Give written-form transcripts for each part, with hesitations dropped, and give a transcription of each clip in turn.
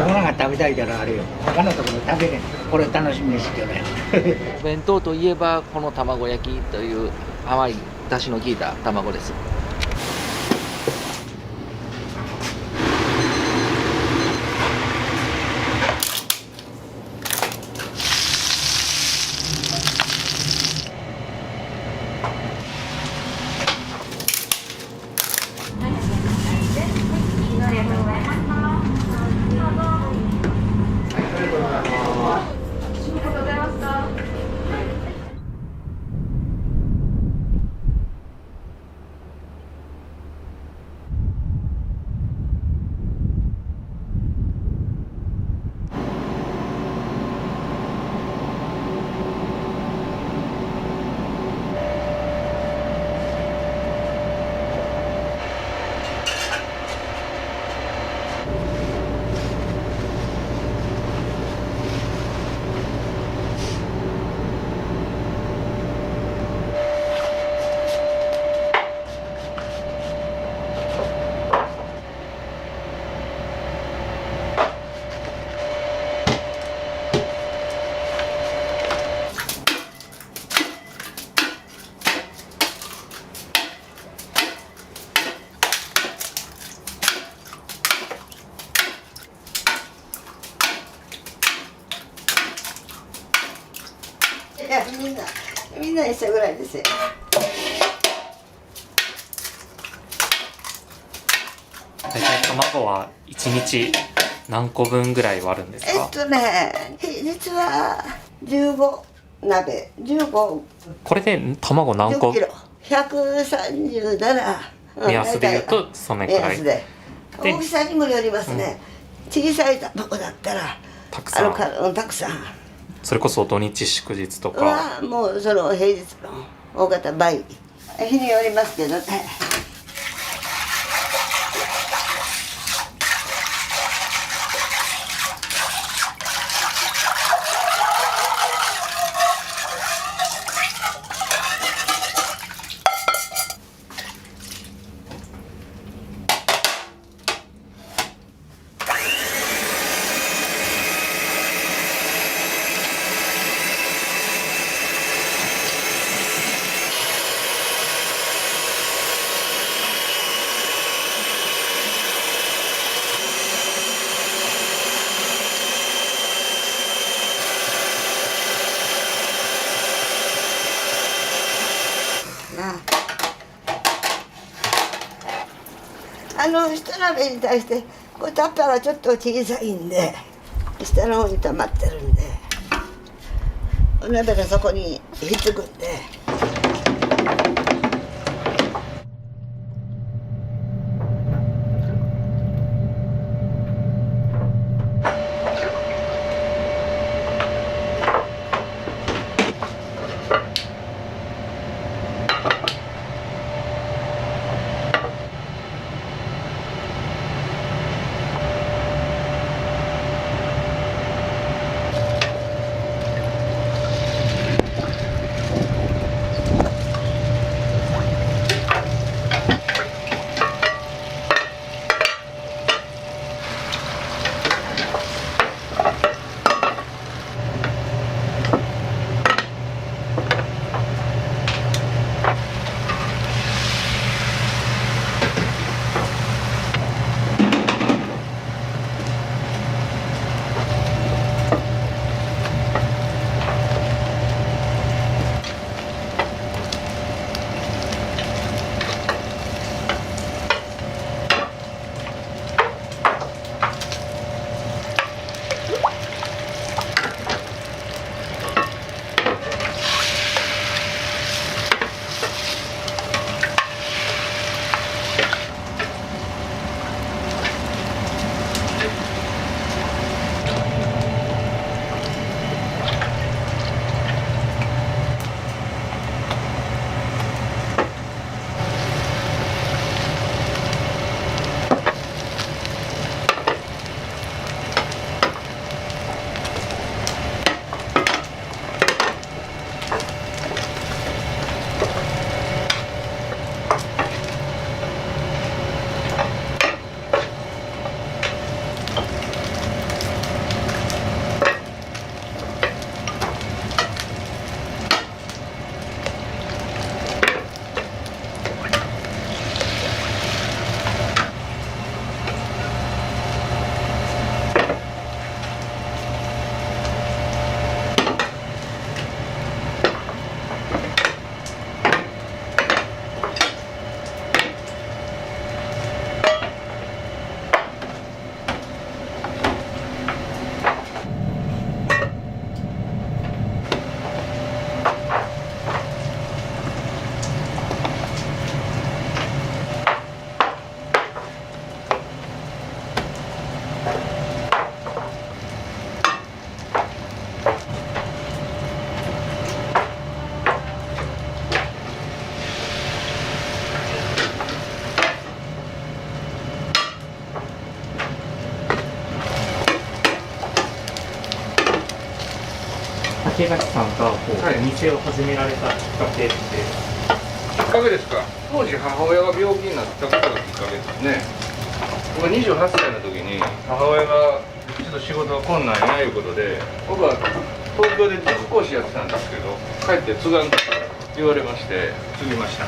魚が食べたいからあれよ。他のところ食べねえ。これ楽しみにしてるね。お弁当といえばこの卵焼きという甘い出汁の効いた卵です。いやみんな一緒ぐらいですよ。大体卵は1日何個分ぐらい割るんですか？平日は15鍋15これで卵何個10キロ137目安で言うとそのくらいで大きさにもよりますね、小さい卵だったらたくさんたくさんそれこそ土日祝日とかはもうその平日の大方倍日によりますけどね。下鍋に対してこれタッパーがちょっと小さいんで下の方に溜まってるんでお鍋がそこにひっつくんで。竹崎さんがこう、はいお店を始められたきっかけって。きっかけですか。当時母親が病気になったことがきっかけですね。僕28歳の時に母親がちょっと仕事が困難やいうことで、僕は東京で塾講師やってたんですけど、帰って継がんと言われまして継ぎました。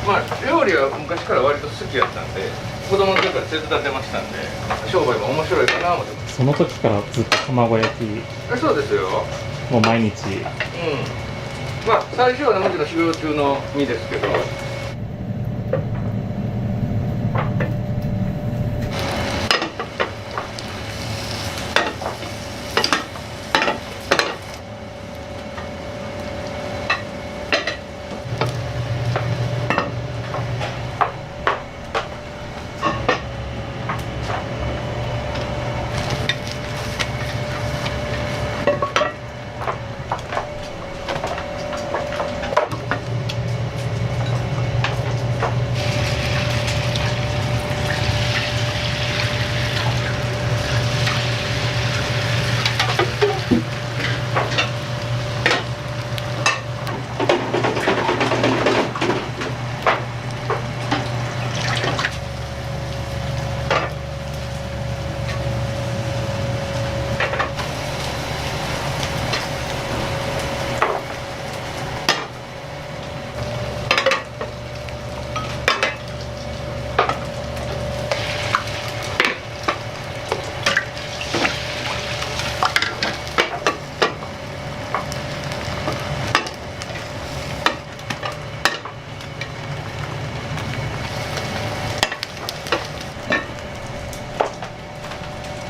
まあ料理は昔から割と好きやったんで、子供の時から手伝ってましたんで、商売も面白いかな思ってます。その時からずっと卵焼き、そうですよ。もう毎日。まあ最初はねもちろん修行中の身ですけど。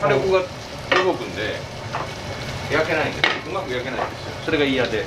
火力が動くんで焼けないんです。うまく焼けないんですよ。それが嫌で。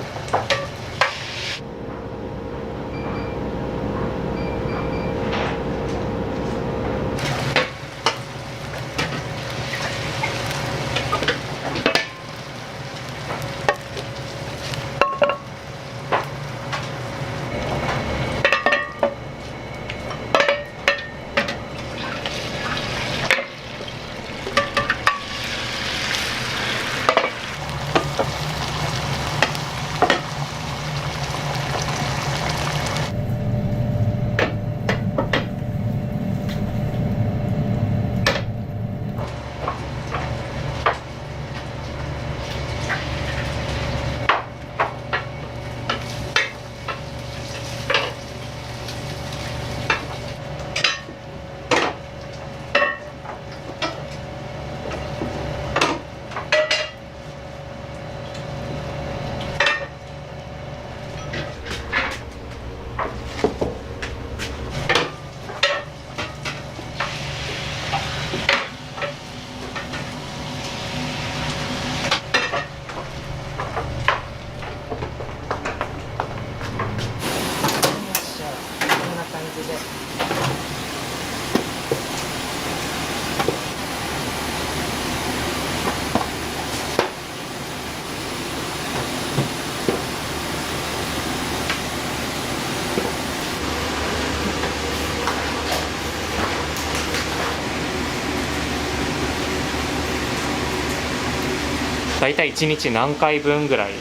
大体1日何回分ぐらい？フ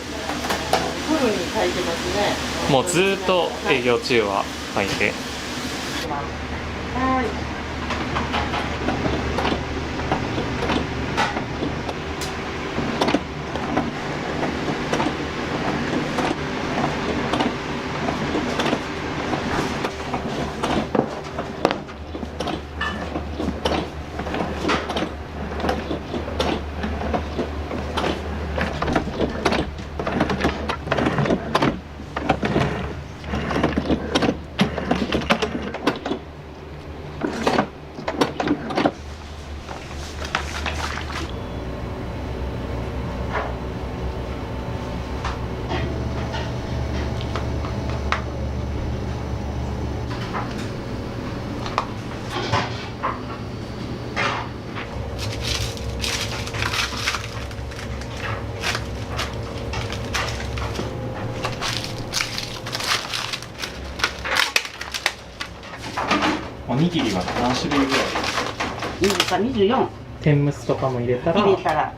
ルに炊いてますね。もうずーっと営業中は炊いて。はい。おにぎりは何種類ぐらい？いいですか、24天むすとかも入れたら。入れたら、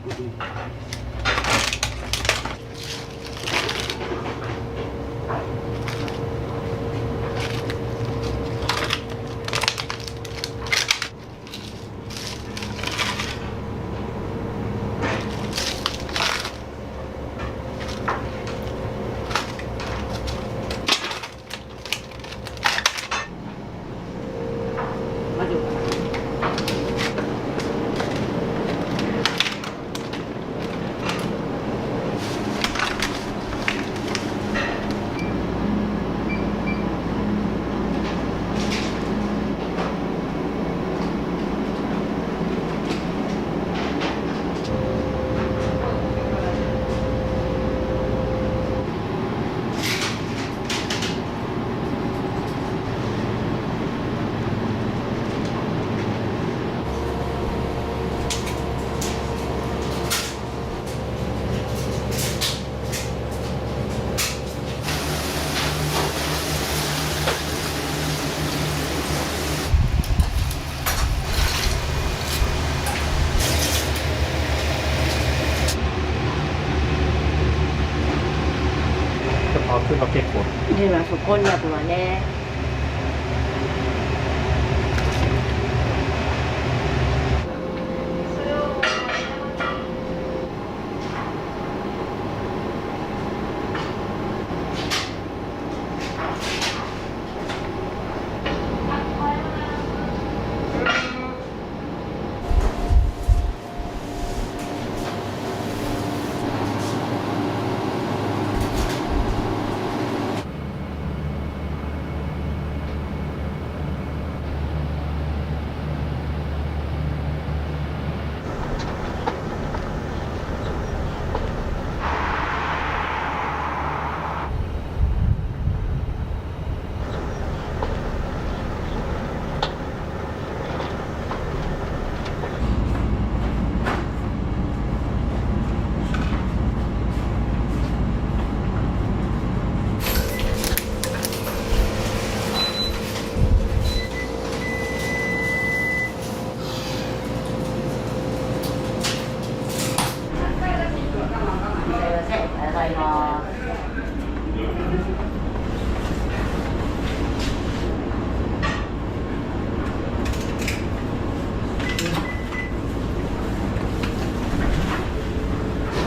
くが結構入れます、こんにゃくはね。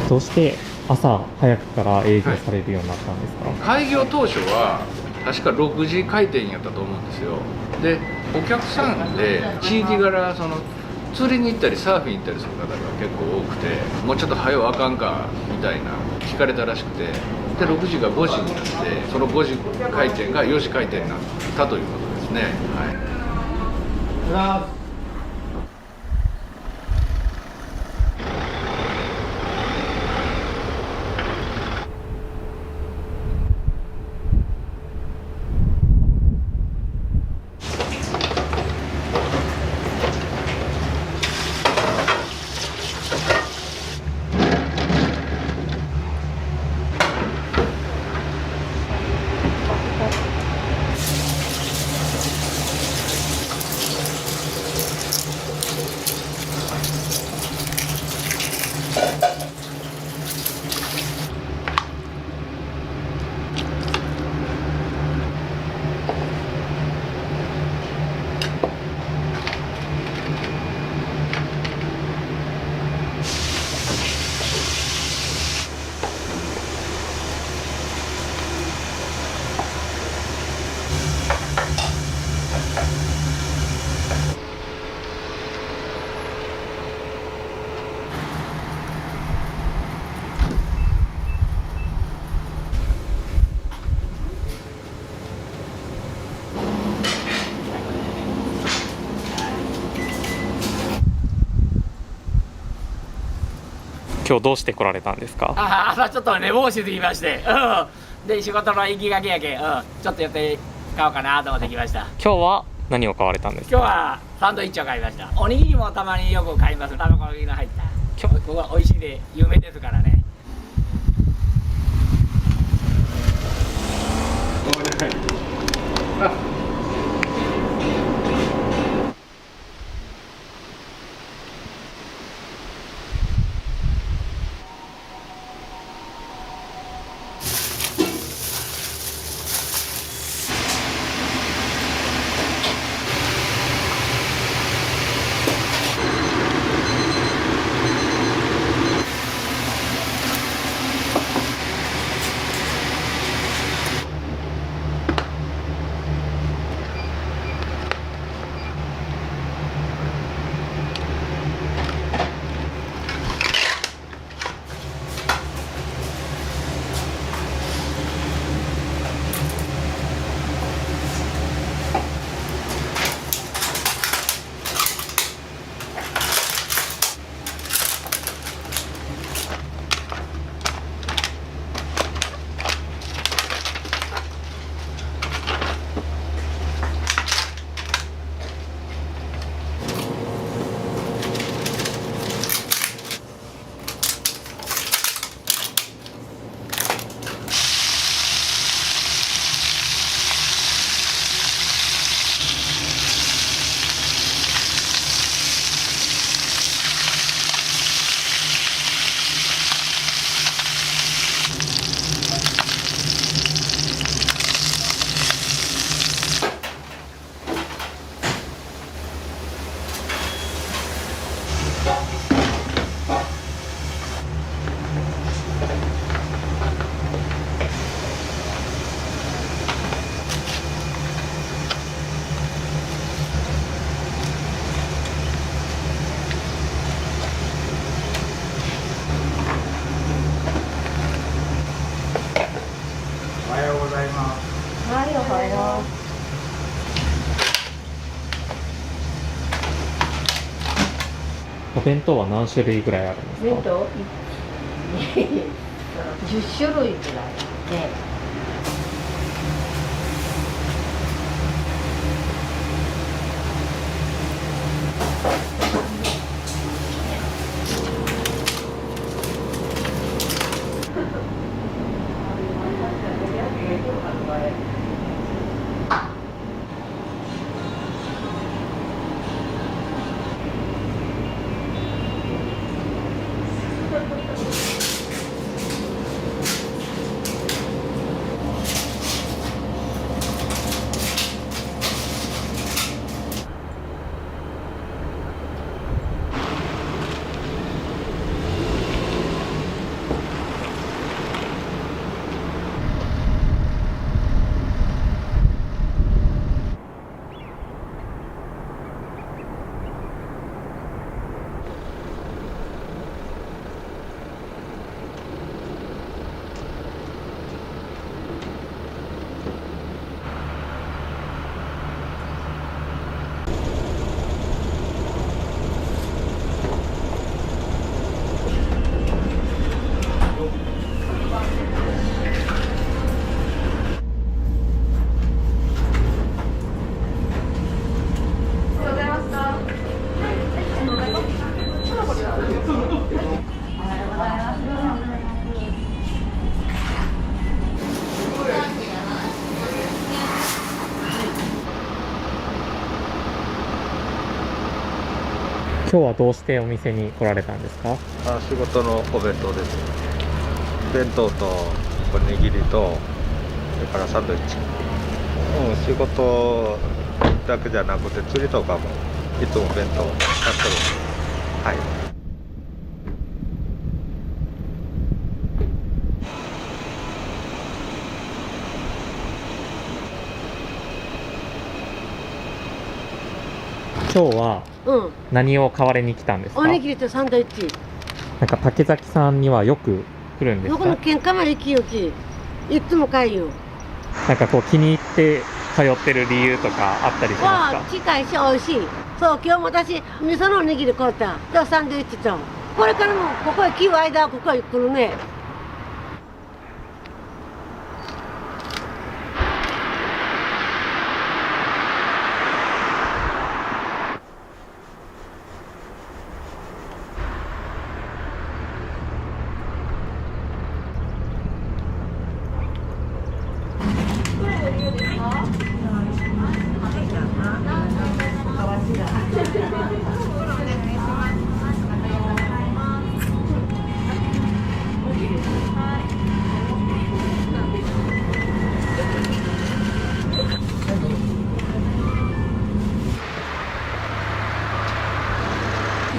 どうして朝早くから営業されるようになったんですか？開業当初は確か6時開店やったと思うんですよ。でお客さんで地域柄釣りに行ったりサーフィン行ったりする方が結構多くて、もうちょっと早うあかんかみたいな聞かれたらしくて、で6時が5時になって、その5時開店が4時開店になったということですね。はい。今日どうして来られたんですか？朝ちょっと寝坊しすぎまして、で仕事の行きがけやけ、ちょっと寄って買おうかなと思ってきました。今日は何を買われたんですか？今日はサンドイッチを買いました。おにぎりもたまによく買います。卵の入った。今日ここは美味しいで有名ですからね。はい、おはよお弁当は何種類ぐらいあるんですう。弁当10種類ぐらいで。今日はどうしてお店に来られたんですか？仕事のお弁当です。弁当とおにぎりとそれからサンドイッチ。仕事だけじゃなくて釣りとかもいつも弁当買ってる。はい。今日は何を買われに来たんですか？おにぎりとサンドイッチ。なんか竹崎さんにはよく来るんですか？僕の喧嘩まで行きよき。いつも買いよ。なんかこう気に入って通ってる理由とかあったりしますか？近いし美味しい。そう、今日も私味噌のおにぎり買った。とサンドイッチと。これからもここへ来る間はここへ来るね。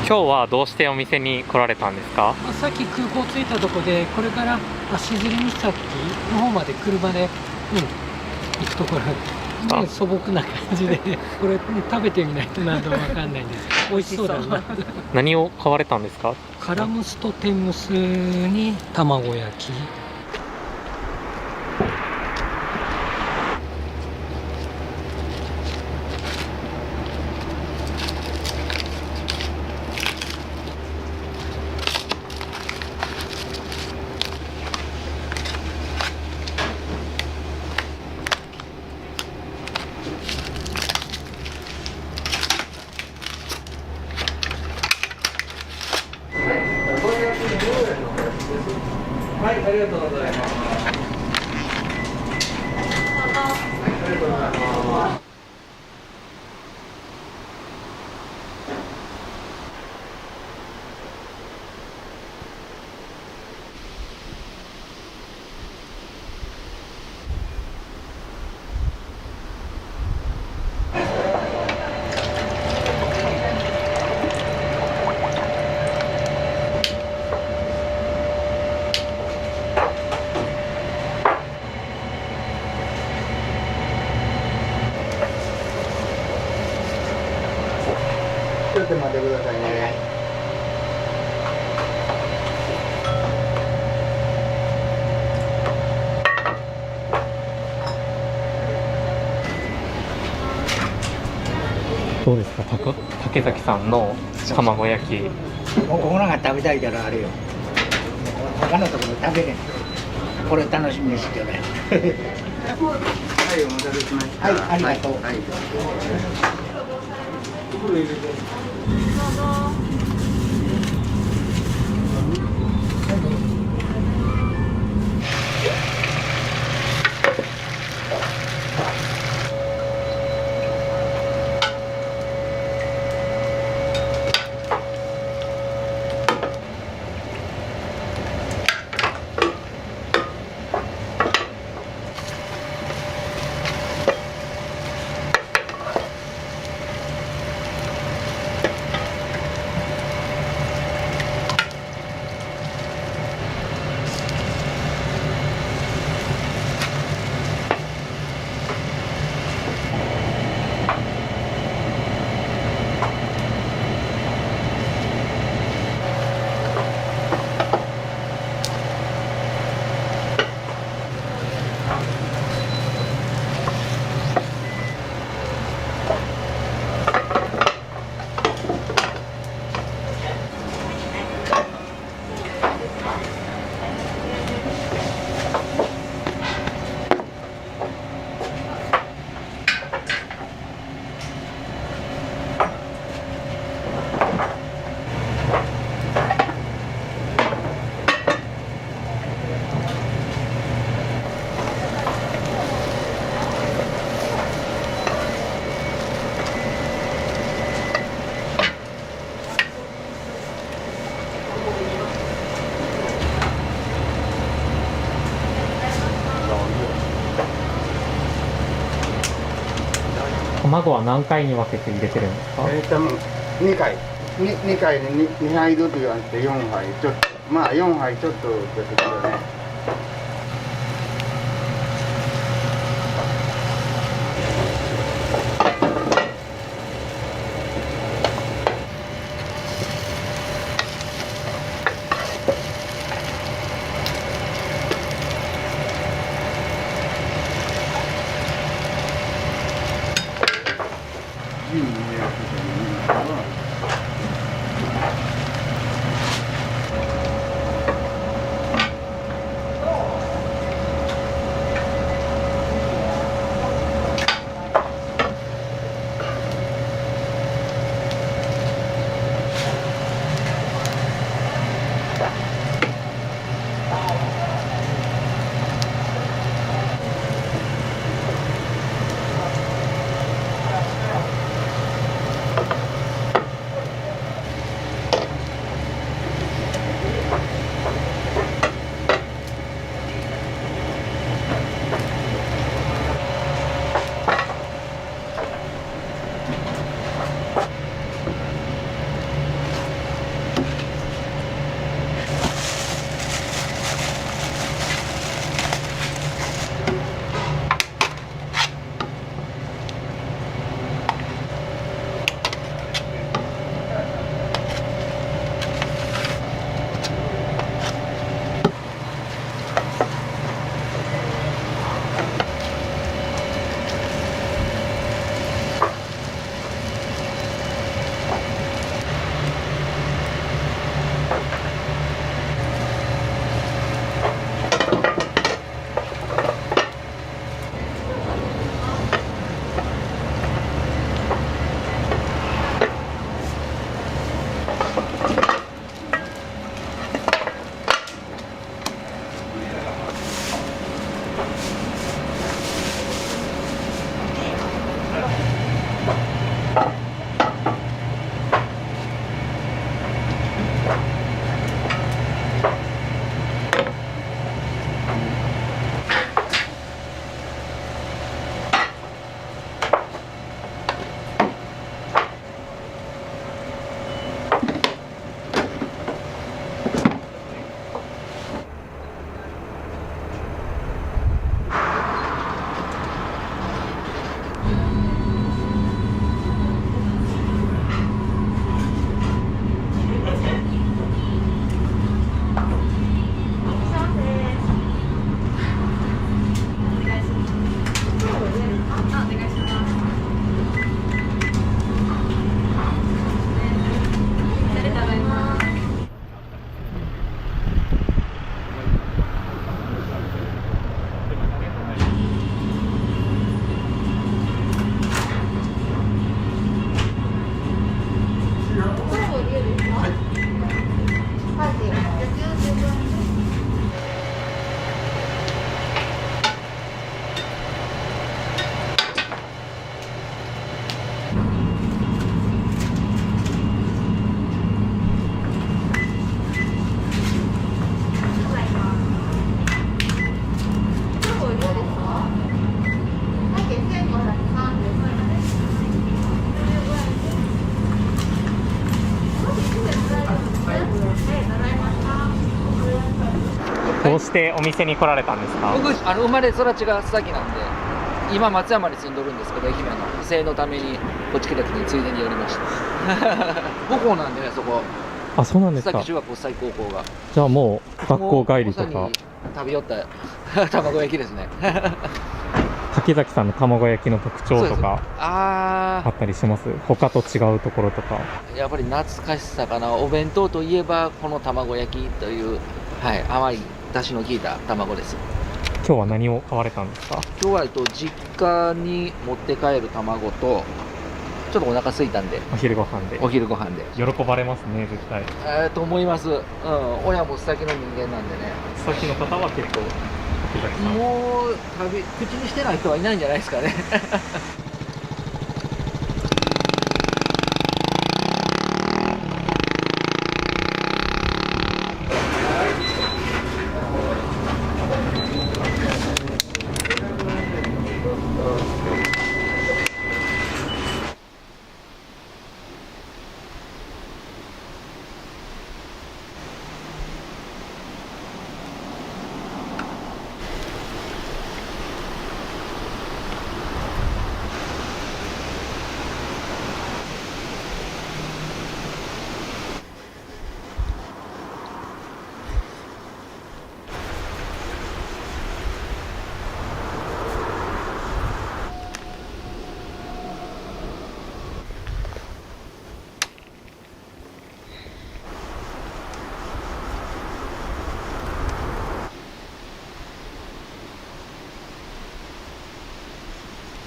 今日はどうしてお店に来られたんですか？さっき空港着いたとこで、これから足摺岬の方まで車で、行くところで、素朴な感じで、これ食べてみないと何とも分かんないんですけど、美味しそうだな。何を買われたんですか？カラムスと天むすに卵焼き。はい、ありがとうございます。ありがとうございます。ちょっと待ってくださいね。どうですか、竹崎さんの卵焼き。もうここなんか食べたいからあれよ。他のところ食べれん。これ楽しみにしてるね。はい、お待たせしました。はい、ありがとう。はい。卵は何回に分けて入れてるんですか？多分2回。2回で 2杯ずつやって4杯。ちょっと、まあ4杯ちょっとですけどね。どうしてお店に来られたんですか？僕生まれ育ちが須崎なんで、今松山に住んどるんですけど、愛媛の帰省のためにこっち来た時についでに寄りました母校なんでね、そこあ、そうなんで須すか。崎中学校最高校が。じゃあもう学校帰りとかもうまさに食べよった卵焼きですね竹崎さんの卵焼きの特徴とかああったりします？他と違うところとか。やっぱり懐かしさかな。お弁当といえばこの卵焼きという、はい、甘い出汁の効いた卵です。今日は何を買われたんですか？今日は実家に持って帰る卵と、ちょっとお腹空いたんでお昼ご飯で。お昼ご飯で喜ばれますね、絶対。と思います。親も須崎の人間なんでね。須崎の方は結構竹崎さん。もう口にしてない人はいないんじゃないですかね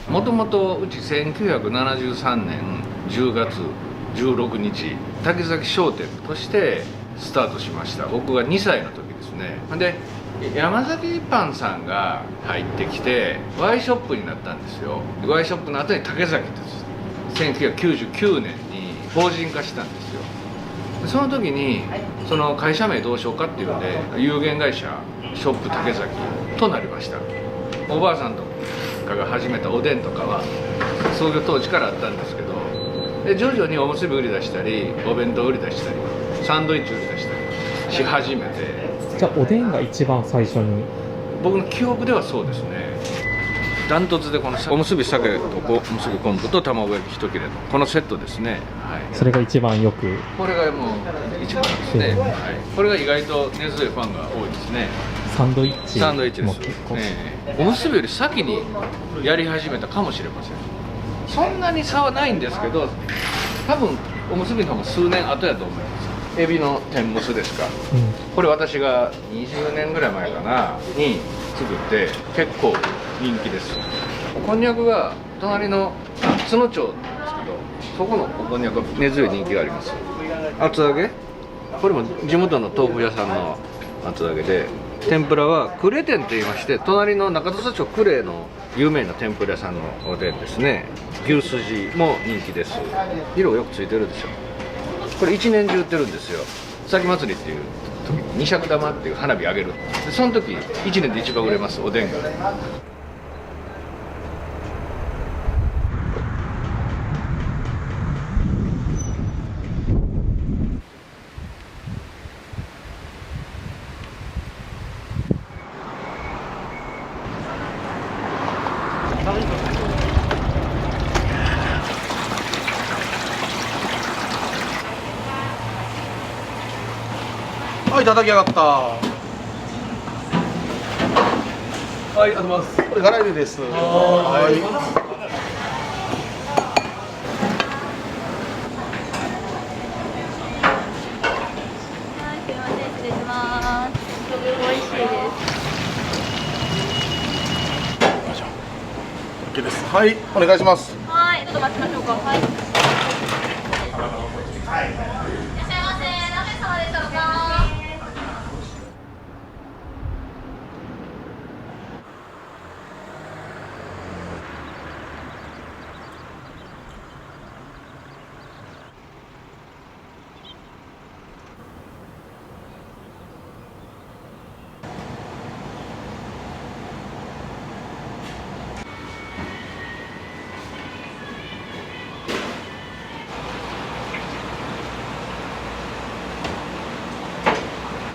もともとうち1973年10月16日竹崎商店としてスタートしました。僕が2歳の時ですね。で山崎パンさんが入ってきてワイショップになったんですよ。ワイショップの後に竹崎です1999年に法人化したんですよ。でその時にその会社名どうしようかっていうので有限会社ショップ竹崎となりました。おばあさんとかが始めたおでんとかは創業当時からあったんですけど、で徐々におむすび売り出したりお弁当売り出したりサンドイッチ売り出したりし始めて。じゃあおでんが一番最初に？僕の記憶ではそうですね。ダントツでこのおむすび鮭とおむすび昆布と卵焼き一切れのこのセットですね、はい、それが一番よく。これがもう一番ですね、はい、これが意外と根強いファンが多いですね。サンドイッチサンドイッチですも結構、おむすびより先にやり始めたかもしれません。そんなに差はないんですけど、多分おむすびの方も数年後やと思います。エビの天むすですか、これ私が20年ぐらい前かなに作って結構人気です。こんにゃくが隣の津野町ですけど、そこのおこんにゃくは根強い人気があります。厚揚げ、これも地元の豆腐屋さんの厚揚げで、天ぷらは呉店といいまして、隣の中土佐町呉の有名な天ぷら屋さんのおでんですね。牛すじも人気です。色よくついてるでしょ。これ一年中売ってるんですよ。須崎祭りっていう時に二尺玉っていう花火あげる。でその時一年で一番売れます、おでんが。はい、叩き上がった。はい、ありがとうございます。これガラエビです。はい。すいません、失礼します。美味しいです。OK です。はい、お願いします。はい、ちょっと待ちましょうか。はい。いらっしゃいませ。何名様でしょうか。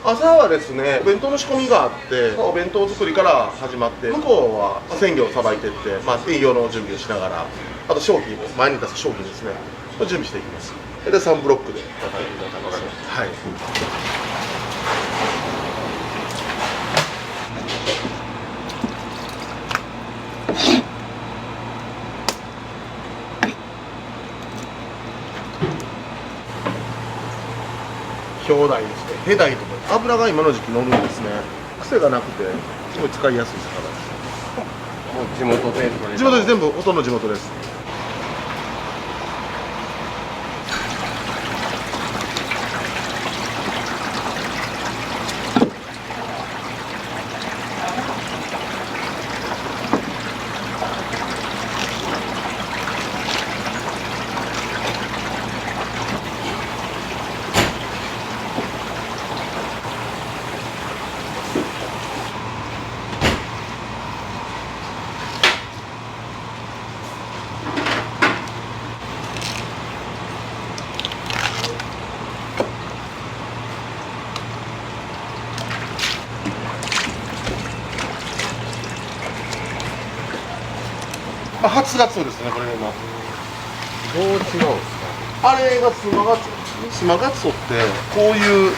朝はですね、お弁当の仕込みがあって、お弁当作りから始まって、向こうは鮮魚をさばいていって、営業の準備をしながら、あと商品、前に出す商品ですね、準備していきます。で、3ブロックで叩いていただきます。はい。表題ですね、ヘダイとか油が今の時期乗るんですね。癖がなくてすごい使いやすい魚です。もう地元で地元です。全部ほとんど地元です。初ガツオですね、これ今。どう違うんですか？あれがスマガツオ。スマガツオってこういう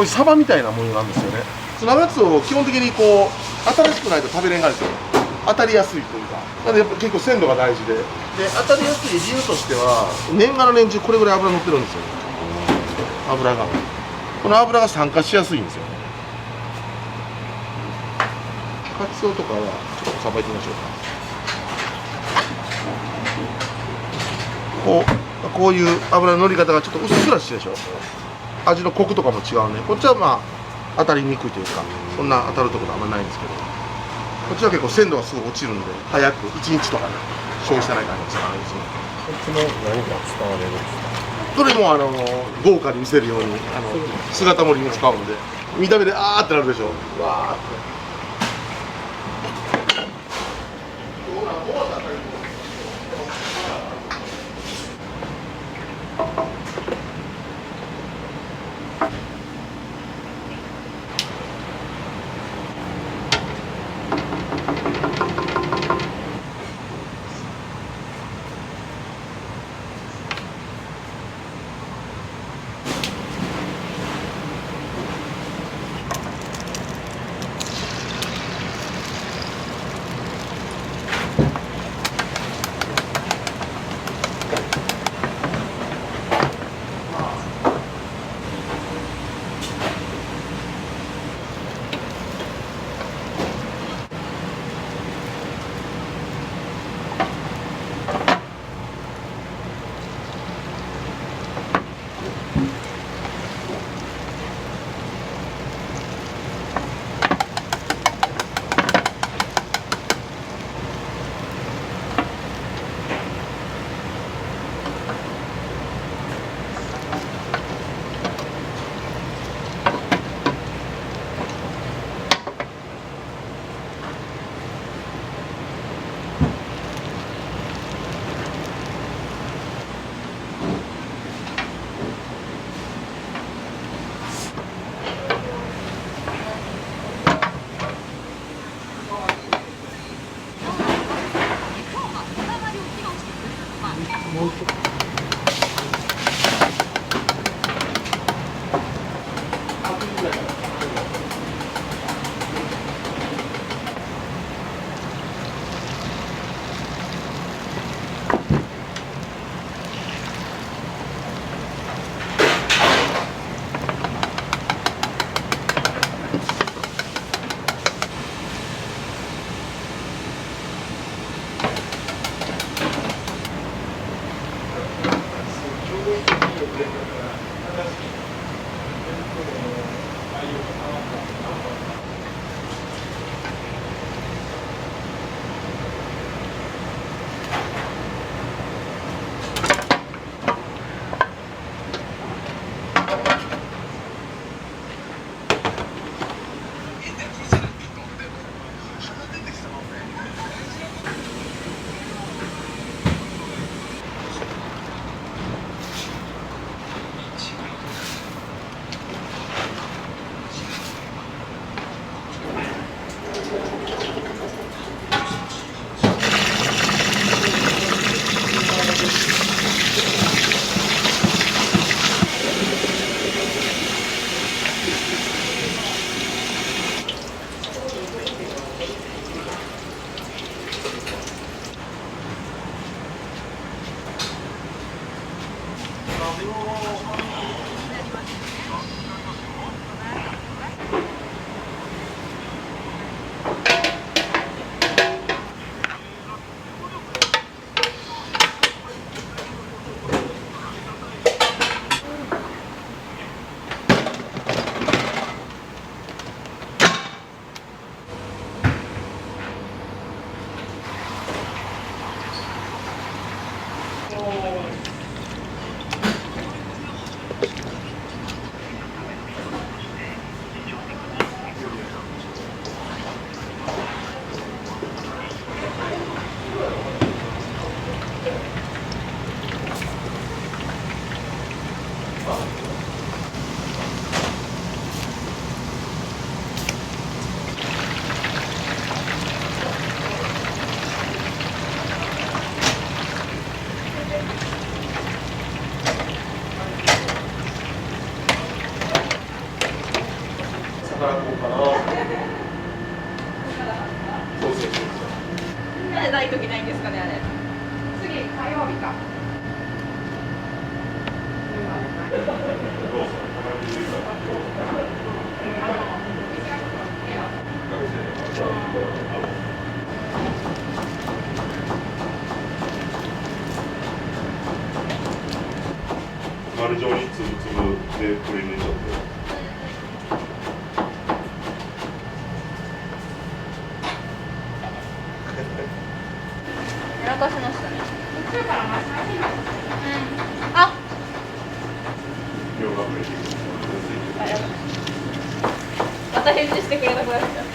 サバみたいなものなんですよね。スマガツオ基本的に新しくないと食べれんがですよ。当たりやすいというか。なのでやっぱ結構鮮度が大事で。で、当たりやすい理由としては年がら年中これぐらい油乗ってるんですよ。油が。この油が酸化しやすいんですよ。カツオとかはちょっとさばいてみましょうか。こういう油の乗り方がちょっとうっすらしてるでしょ。味のコクとかも違うね。こっちは当たりにくいというか、そんな当たるところあんまないんですけど、こっちは結構鮮度がすごい落ちるんで、早く1日とかね消費さない感じがですね。こっちも何か使われるんですか？どれも豪華に見せるように姿盛りに使うんで、見た目であーってなるでしょ。わーって。働こうかな。そうそうそう。なんでない時ないんですかねあれ。次火曜日か。丸状につぶつぶでくり抜いちゃって。やらかしましたね。途中からマシマシになってた。あ。量が増えていく。また返事してくれなくなっちゃう。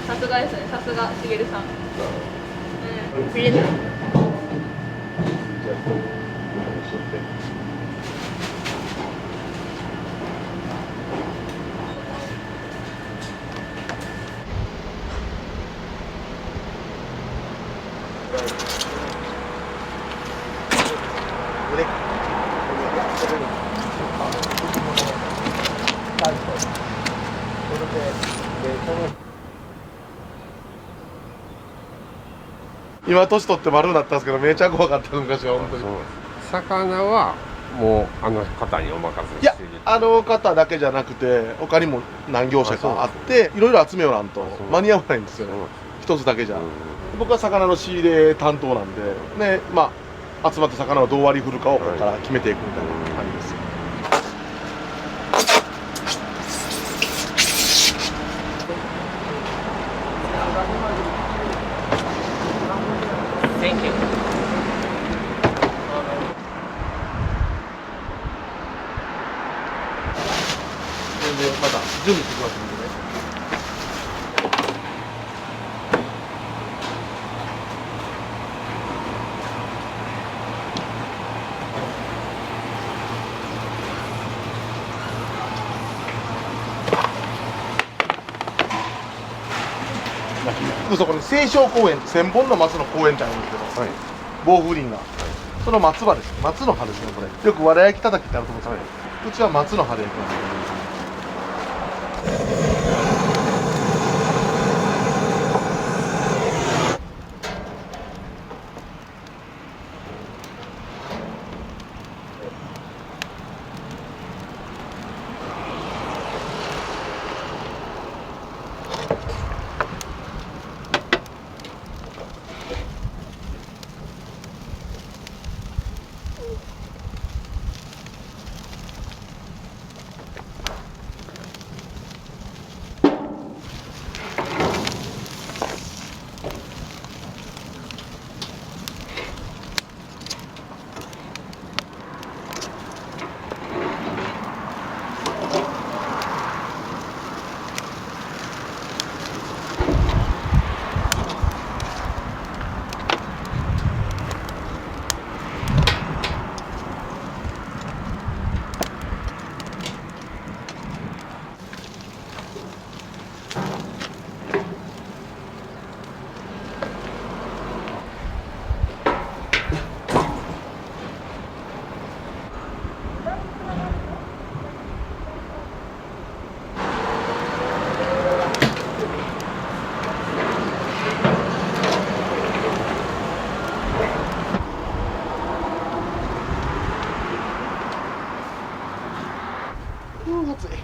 さすがですね、さすがしげるさん。見れた。今年取って丸になったんですけど、めちゃ怖かった昔は本当に。魚はもうあの方にお任せして。いや、あの方だけじゃなくて他にも何業者かあっていろいろ集めようなんと間に合わないんですよね。一つだけじゃ。僕は魚の仕入れ担当なんで、ね、まあ集まった魚をどう割り振るかをここから決めていくみたいな感じです。また準備してきますんでね。そこに清少公園、千本の松の公園ってあるんですけど、防風林が、その松葉です。松の葉ですね、これ。よくわら焼きたたきってあると思うんですけど、うちは松の葉で焼きます。暑い。で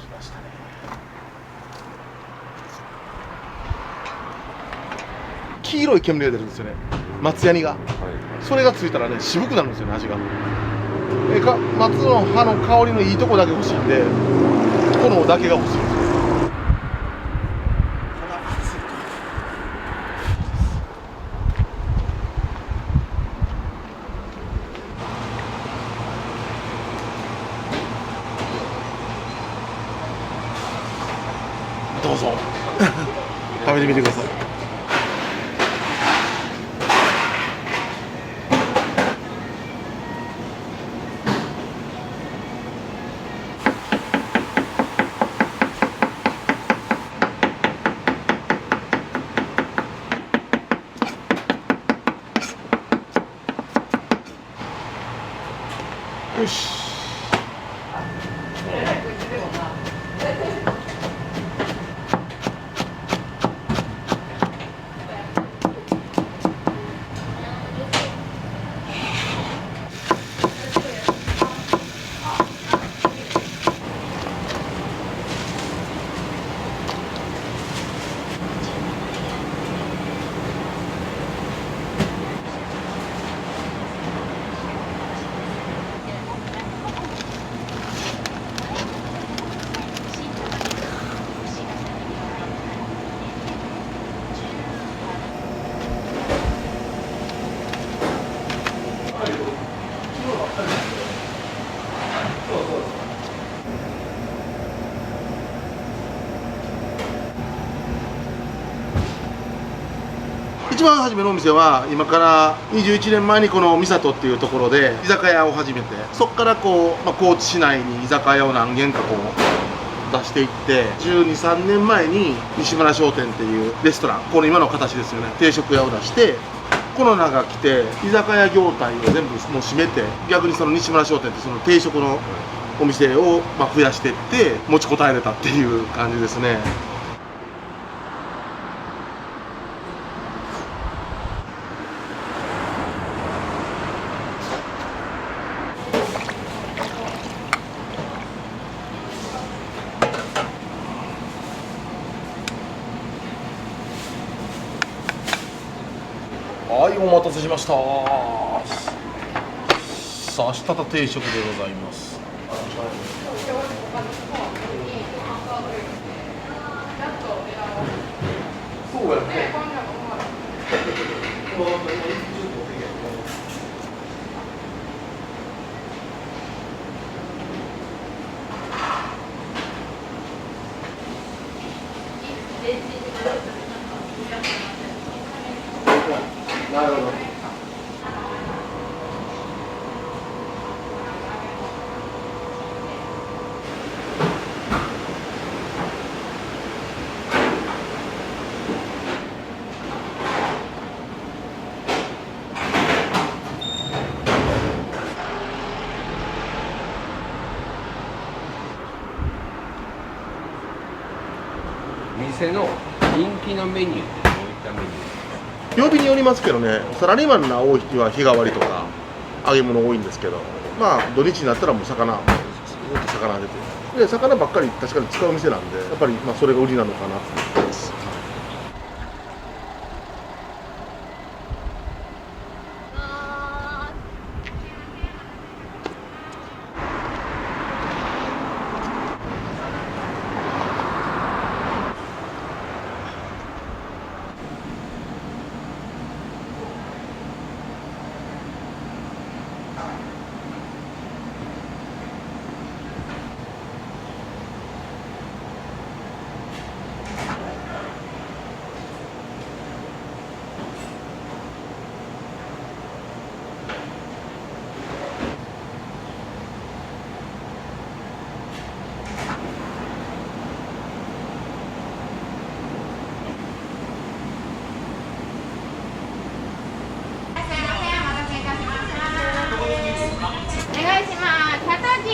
きましたね。黄色い煙が出るんですよね。松ヤニが、それがついたらね、渋くなるんですよね、味が。松の葉の香りのいいとこだけ欲しいんで、炎だけが欲しいんですよ。ぞ食べてみてください。よし。一番初めのお店は今から21年前にこの三郷っていうところで居酒屋を始めて、そこからこう、高知市内に居酒屋を何軒かこう出していって、12、3年前に西村商店っていうレストラン、この今の形ですよね、定食屋を出して、コロナが来て居酒屋業態を全部もう閉めて、逆にその西村商店ってその定食のお店を増やしていって持ちこたえれたっていう感じですね。はい、お待たせしました。さあ、下田定食でございます。そうやね。なるほど。店の人気のメニューってどういったメニュー？曜日によりますけどね、サラリーマンが多い日は日替わりとか揚げ物多いんですけど、土日になったらもう魚出て、で魚ばっかり確かに使う店なんで、やっぱりそれが売りなのかなって思います。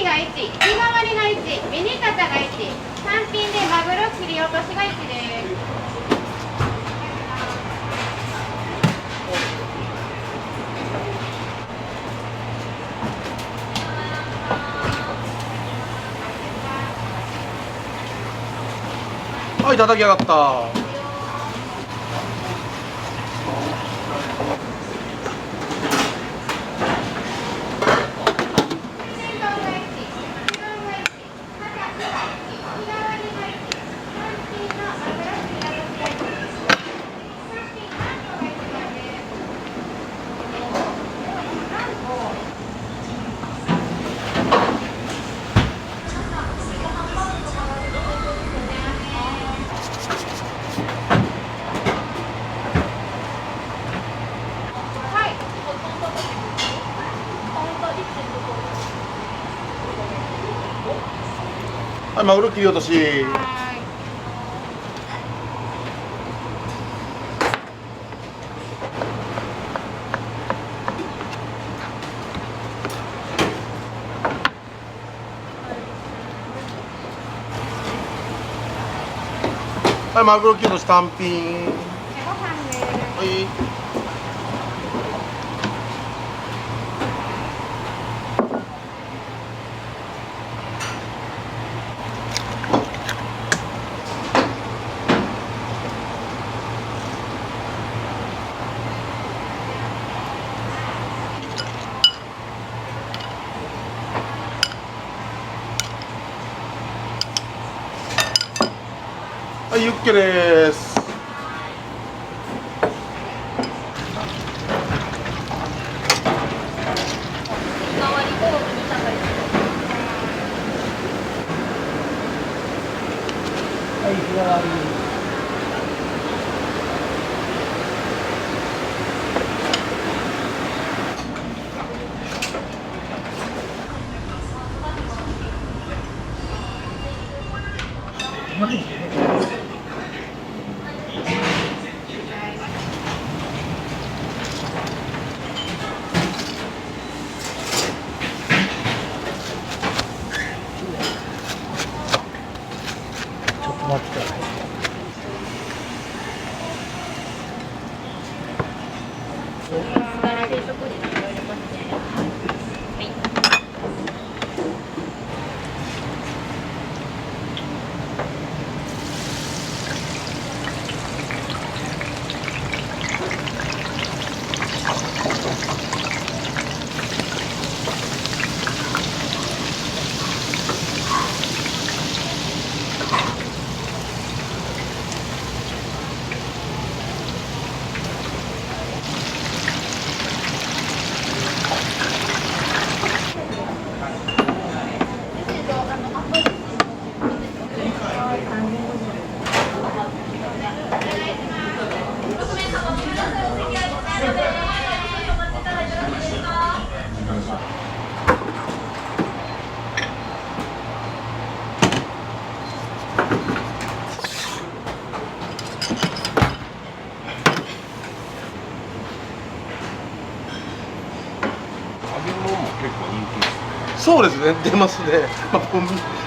1、日替わりが1、ミニカタが1、単品でマグロ切り落としが1です。はい、叩き上がった。はい、マグロ切り落とし。はい、マグロ切り落とし単品。はい。はい、ユッケです。はい日替わり。ちょっと待ってください。そうですね、出ますね。まあ、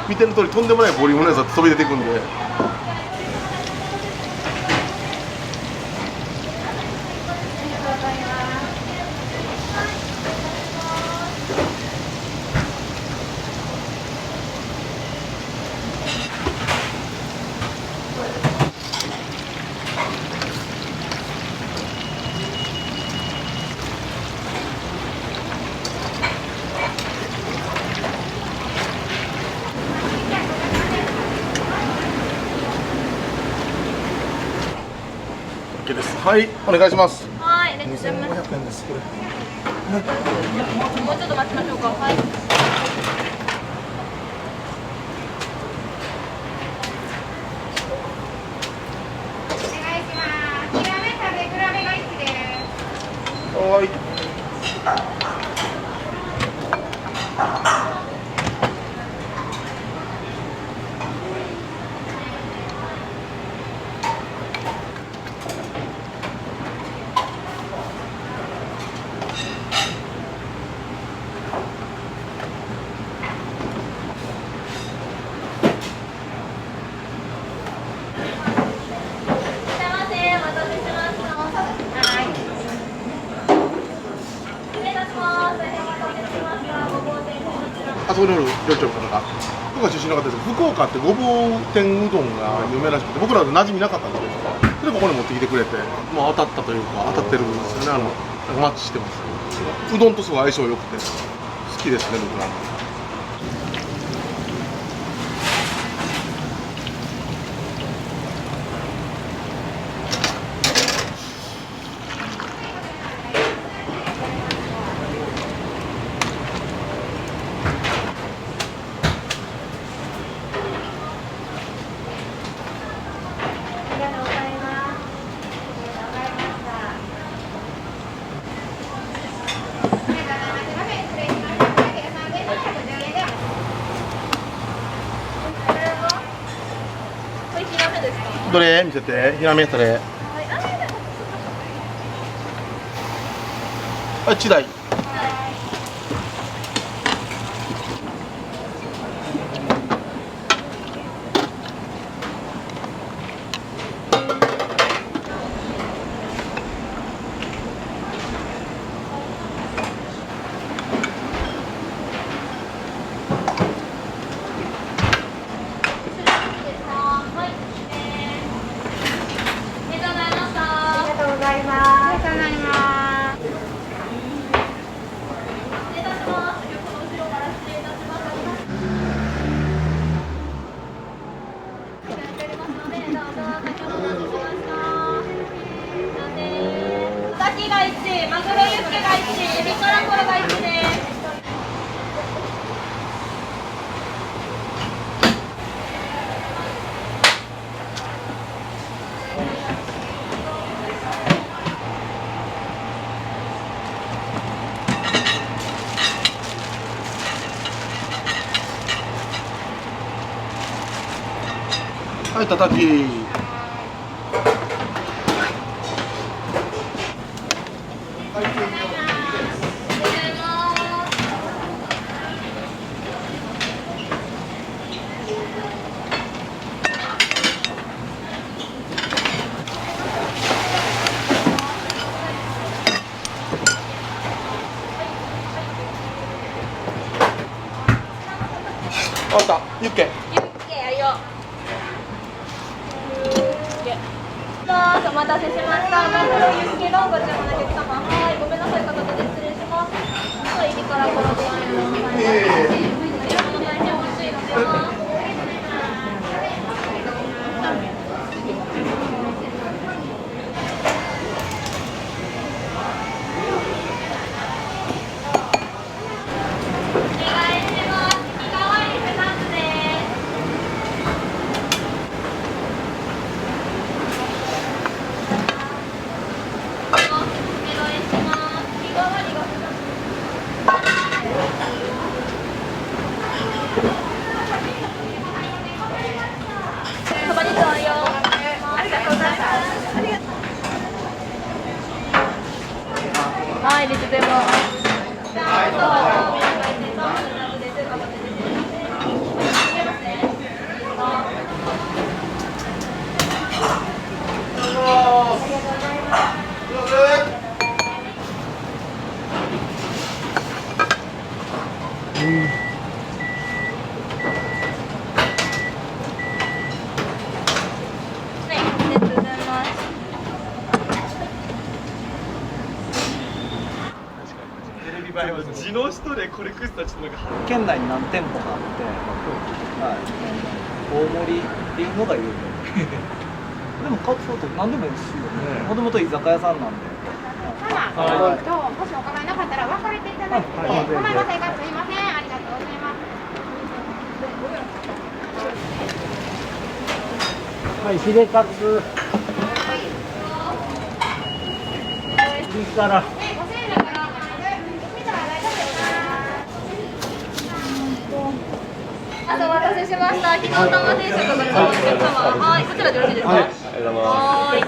見てる通りとんでもないボリュームのやつが飛び出てくるんで。OK です。はい、お願いします。はい、ありがとうございます。2500円です。これ。もうちょっと待ちましょうか。はい。はい。あそこにおる料理長の方が福岡出身の方です。福岡ってごぼう天うどんが有名らしくて、僕ら馴染みなかったんですけど、それここに持ってきてくれて、もう当たったというか当たってるんですよね。マッチしてます。うどんとすごい相性良くて好きですね、僕ら。トレー見せて、ヒラメトレー。はい、チダイ。牡蠣が1、マグロユッケが1、エビカラコロが1です。はい、たたき。あった、ユッケ。ユッケやるよ。お待たせしました。マグロユッケのご注文のお客様。はい、ごめんなさい、片手で失礼します。エビからコロではい、レジでも。地の人でこれ食ったらちょっとなんか県内に何店舗かあって、はい、大盛りっていうのが有名でもカツオと何でもいいし、もともと居酒屋さんなんで。はい、もしお構いなかったら分かれていただいて、構いませんか、すいません、ありがとうございます。はい、ヒレカツ。いいから。お待たせしました。昨日玉定食ご注文のお客様。はい、こちらでよろしいですか。はい。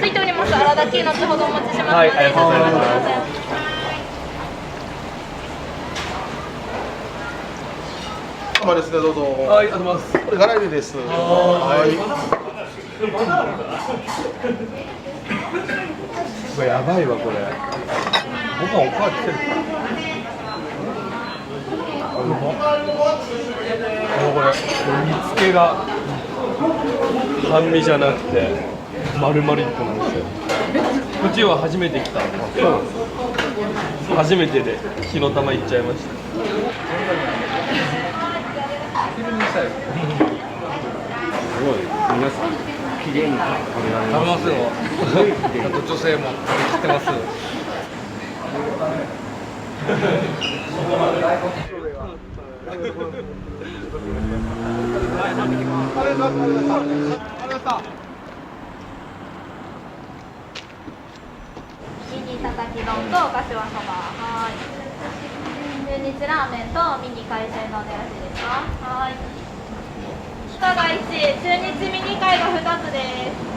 ついております。荒炊き後ほどお持ちしますので、はい、ありがとうございます。玉ですね、どうぞ。はい、ありがとうございます。これガラ入れです。はい。これやばいわ、これ。僕はおかわりしてるから。これ煮付けが半身じゃなくて丸々1個なんですよ。こっちは初めて来たんですけど、初めてで火の玉いっちゃいました。すごい皆さん綺麗に食べられますね。食べますよ。あと女性も食べてます。ミニたたき丼とおかしわそば。はい。中日ラーメンとミニ海鮮丼でよろしいですか。はい。が1、中日ミニ貝が2つです。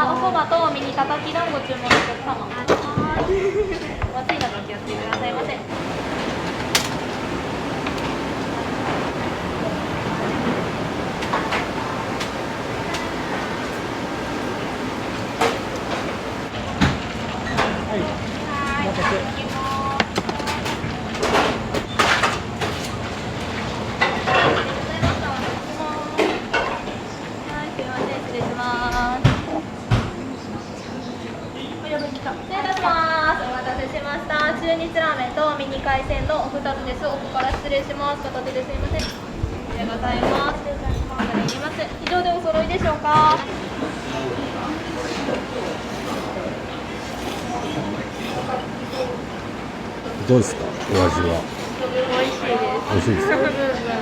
おそばとミニたたき団子注文のお客様。お熱いのでお気をつけくださいませ。中日ラーメンとミニ海鮮丼2つです。奥から失礼します。片手ですいません。ありがとうございます。これいります。以上でお揃いでしょうか。どうですか、お味は。美味しいです。美味しいですか。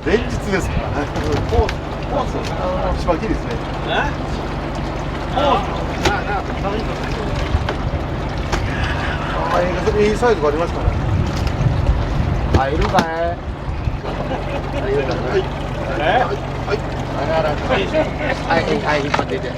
連日ですからね。コース、一番きりですね。いいサイズがありましたね。あ、いるかい。あ、いるかい。はい。はい。はい。はい。引っ張ってて。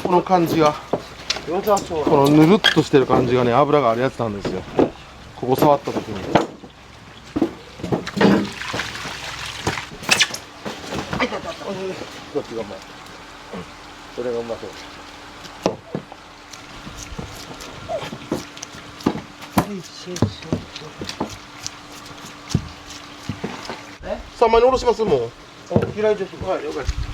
この感じが、このぬるっとしてる感じがね、油があるやつなんですよ。ここ触った時に。こっちがうまい。それがうまそう。3枚におろしますもん。開いてる。はい、了解です。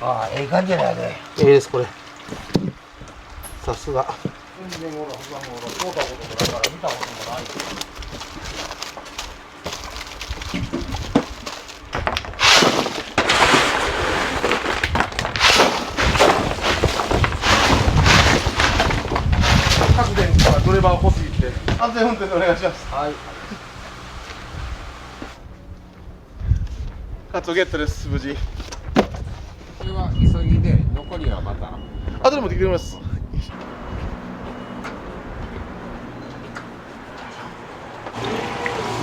ああ、ええ感じやね。いいです、これ。さすが。全然ほら、通ったこともないから見たこともない。各電からドライバー欲しいって。安全運転でお願いします。はい。カツオゲットです、無事。これは急ぎで、残りはまた。後で持ってきてます。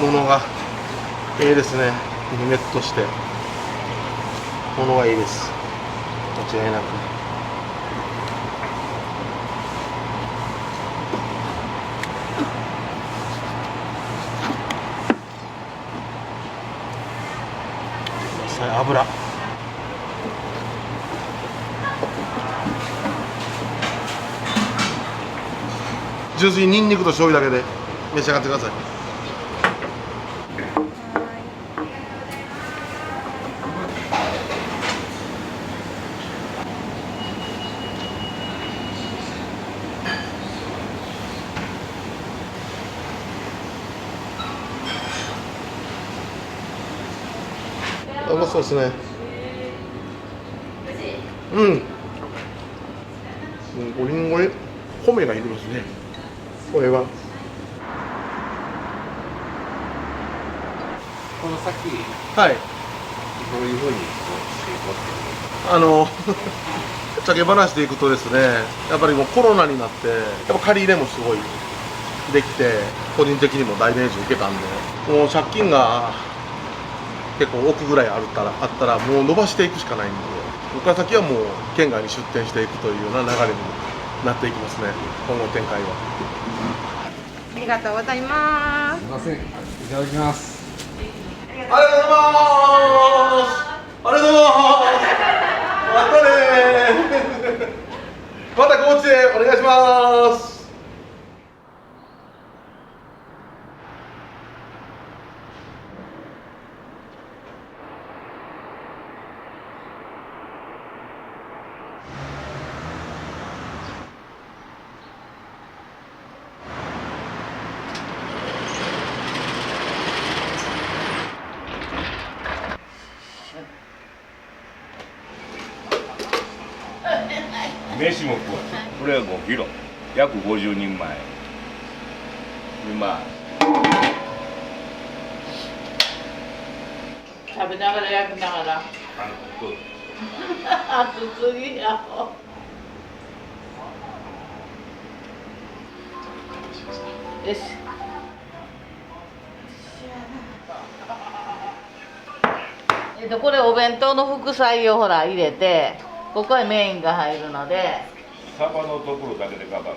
物がいいですね。ネットして。物がいいです。間違いなく。油。純粋にニンニクと醤油だけで召し上がってください。そうですね。うん。おりんごに米がいるんですね。これは。この先、はい。どういうふうにしていこぶっちゃけ話でいくとですね、やっぱりもうコロナになって、やっぱ借り入れもすごいできて、個人的にも大ダメージ受けたんで、もう借金が結構億ぐらいあったらもう伸ばしていくしかないんで、ここから先はもう県外に出店していくというような流れになっていきますね、今後展開は。ありがとうございます。すみません、いただきます。ありがとうございます。ありがとうございます。またね。また高知へお願いします。飯も食わない。これは5キロ、約50人前。でまあ食べながら焼きながら。暑すぎや。よし。これお弁当の副菜をほら入れて、ここへメインが入るので。サバのところだけでかかる。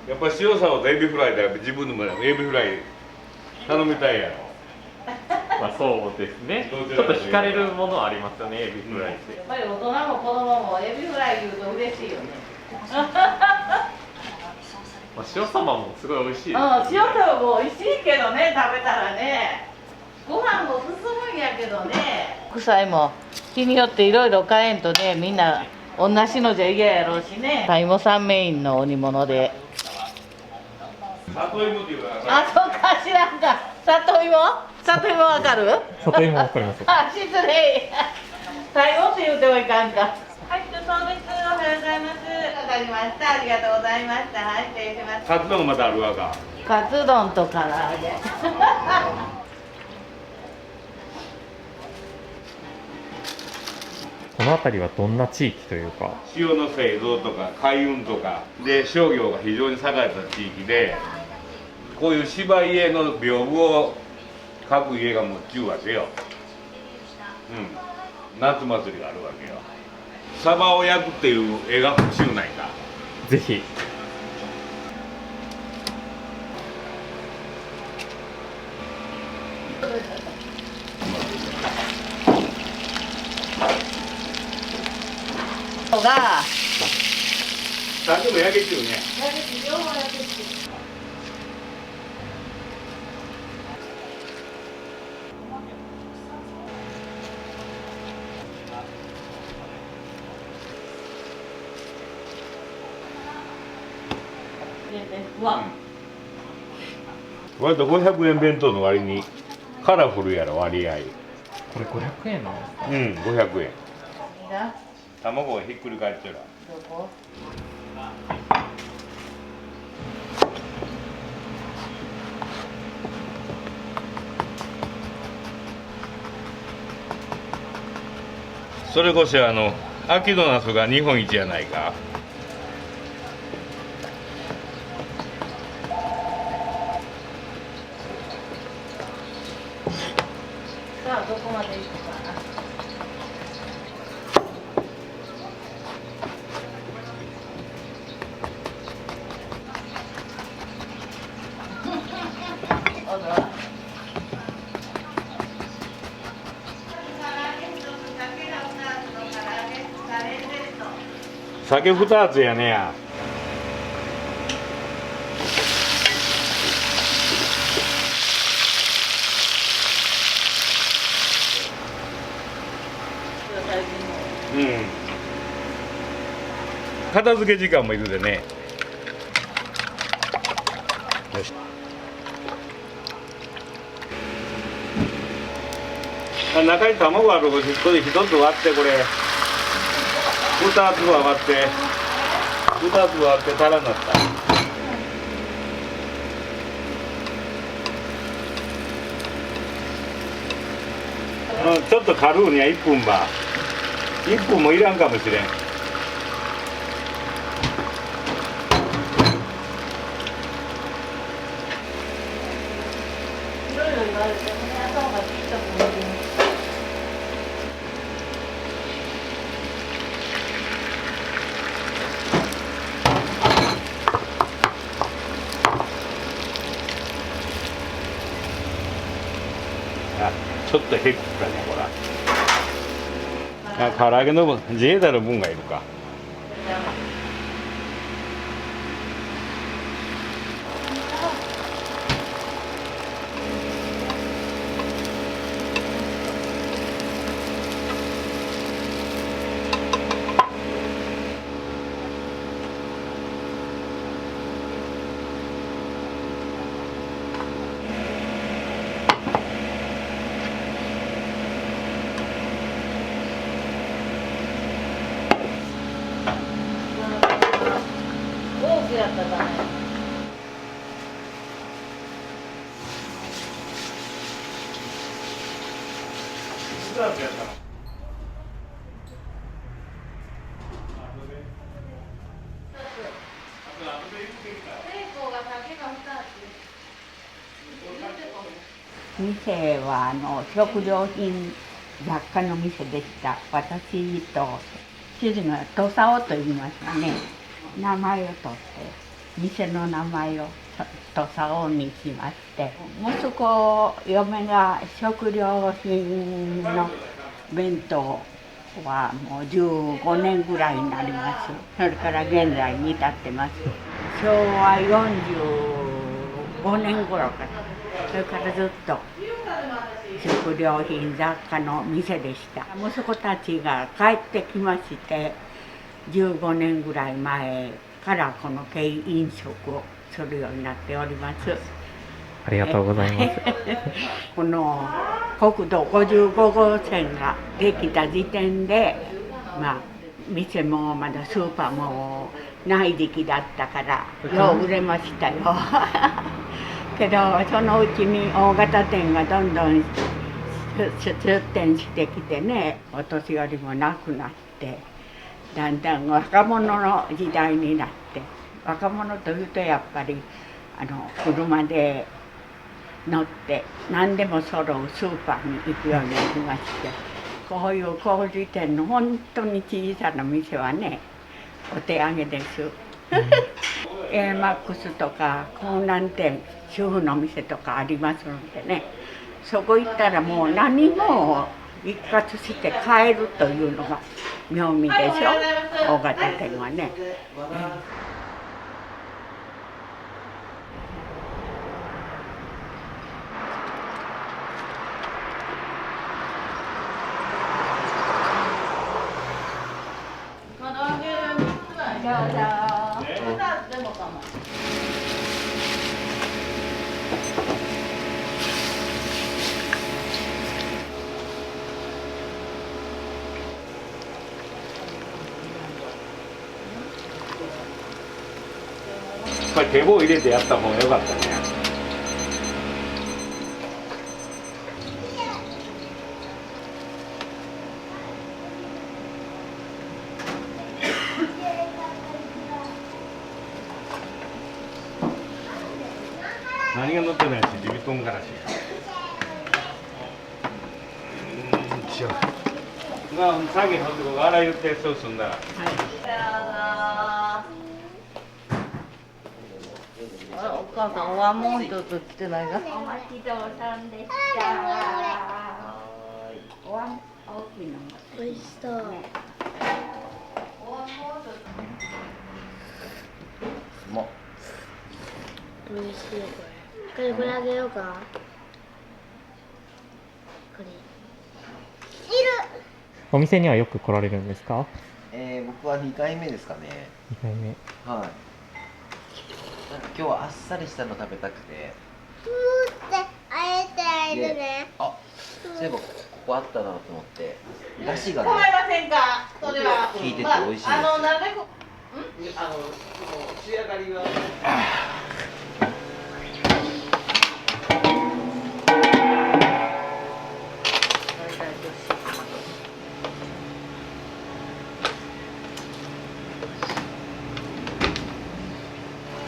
やっぱり塩さんはエビフライだよ。自分でもエビフライ頼みたいやろ。まあそうですね。ちょっと惹かれるものはありますよね、エビフライって。やっぱり大人も子供もエビフライ言うと嬉しいよね。まあ塩サバもすごい美味しいです、ね。塩サバも美味しいけどね、食べたらね。ご飯も進むんやけどね。副菜も日によっていろいろ買えんとね、みんな同じのじゃ嫌やろうしね。タイモさんメインのお煮物で。里芋っていうか。あ、そうか、知らんか。里芋わかる？里芋わかります。あ、失礼。タイモって言うてはいかんか。はい、送別おはようございます。わかりました。ありがとうございました。はい、失礼します。カツ丼またあるわか。カツ丼と唐揚げ。この辺りはどんな地域というか、塩の製造とか海運とかで商業が非常に栄えた地域で、こういう芝居絵の屏風を各家が持っちゅうわけよ。夏祭りがあるわけよ。サバを焼くっていう絵が欲しくないか。ぜひ。が何でも焼けちゅうね。割と500円弁当の割にカラフルやろ、割合。これ500円なんですか？うん、500円。卵がひっくり返ってる。どこ？それこそ秋のナスが日本一やないか。さあどこまで行くかな。酒2つやねや。片付け時間もいるでね。よし。中に卵あるこれ1つ割ってこれ2粒割ってタラになった。ちょっと軽うには1分もいらんかもしれん。ちょっと減ったねほら。唐揚げの分自衛隊の分がいるか。やっただね。店は食料品雑貨の店でした。私と主人が土佐尾と言いましたね。名前を取って店の名前を土佐尾にしまして、息子嫁が食料品の弁当はもう15年ぐらいになります。それから現在に至ってます。昭和45年頃からそれからずっと食料品雑貨の店でした。息子たちが帰ってきまして15年ぐらい前からこの軽飲食をするようになっております。ありがとうございます。この国道55号線ができた時点で、店もまだスーパーもない時期だったからよう売れましたよ。けどそのうちに大型店がどんどん出店してきてね、お年寄りもなくなってだんだん若者の時代になって、若者というとやっぱり車で乗って何でも揃うスーパーに行くようになりまして、こういう小売店の本当に小さな店はねお手上げです。AMAX とか港南店主婦の店とかありますのでね、そこ行ったらもう何も一括して買えるというのが妙味でしょ、大型店はね。これ手棒入れてやった方が良かったね。何が乗ってないし、リビトンガラシ。違う。先にほってここ洗い言ってそうすんだら。はい。お母さん、お椀もう一つ来てないが。お待ちどうさんでした。お椀大きいのが。美味しそう。美味しいこれあげようか。これ。いる。お店にはよく来られるんですか？僕は2回目ですかね。2回目。はい。今日はあっさりしたの食べたくて。ふーってあえてあえるね。あ、そういえばこあったなと思って出汁が構いねませんか。それは。効いてて美味しいです。なんでこ。仕上がりが。こ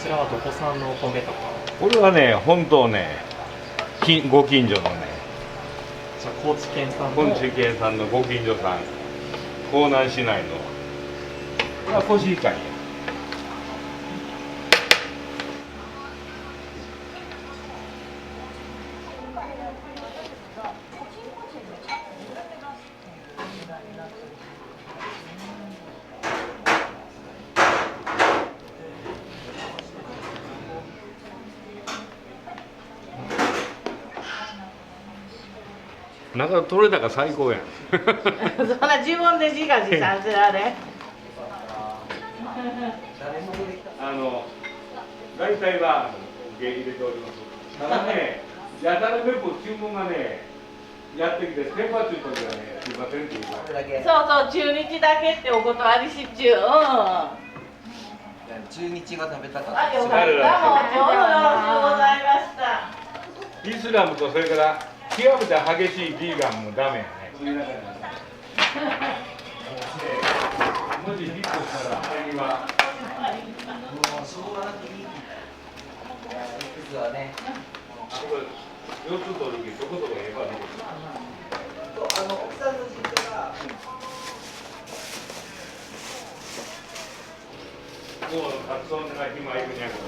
ちらはどこ産のお米とか。これはね、本当ね、ご近所のね、じゃあ高知県産の。高知県産のご近所さん、江南市内の。これはコシヒカリや。中取れ高最高やん。そんな自分で自画自賛せられ。大体は受け入れております。ただね、やたらめっぽ注文がね、やってきて、先発いう時はね、すいませんって言うから。そうそう、中日だけってお断りし中。中日が食べたかった。あ、よかった。もうちょうどよろしくございました。イスラムとそれから極めて激しいビーガンもダメやね。もしヒットしたら次は。はね。4つ取るけど、そことか言えばね。奥さんの実家が。もう発音が今いくんやけど。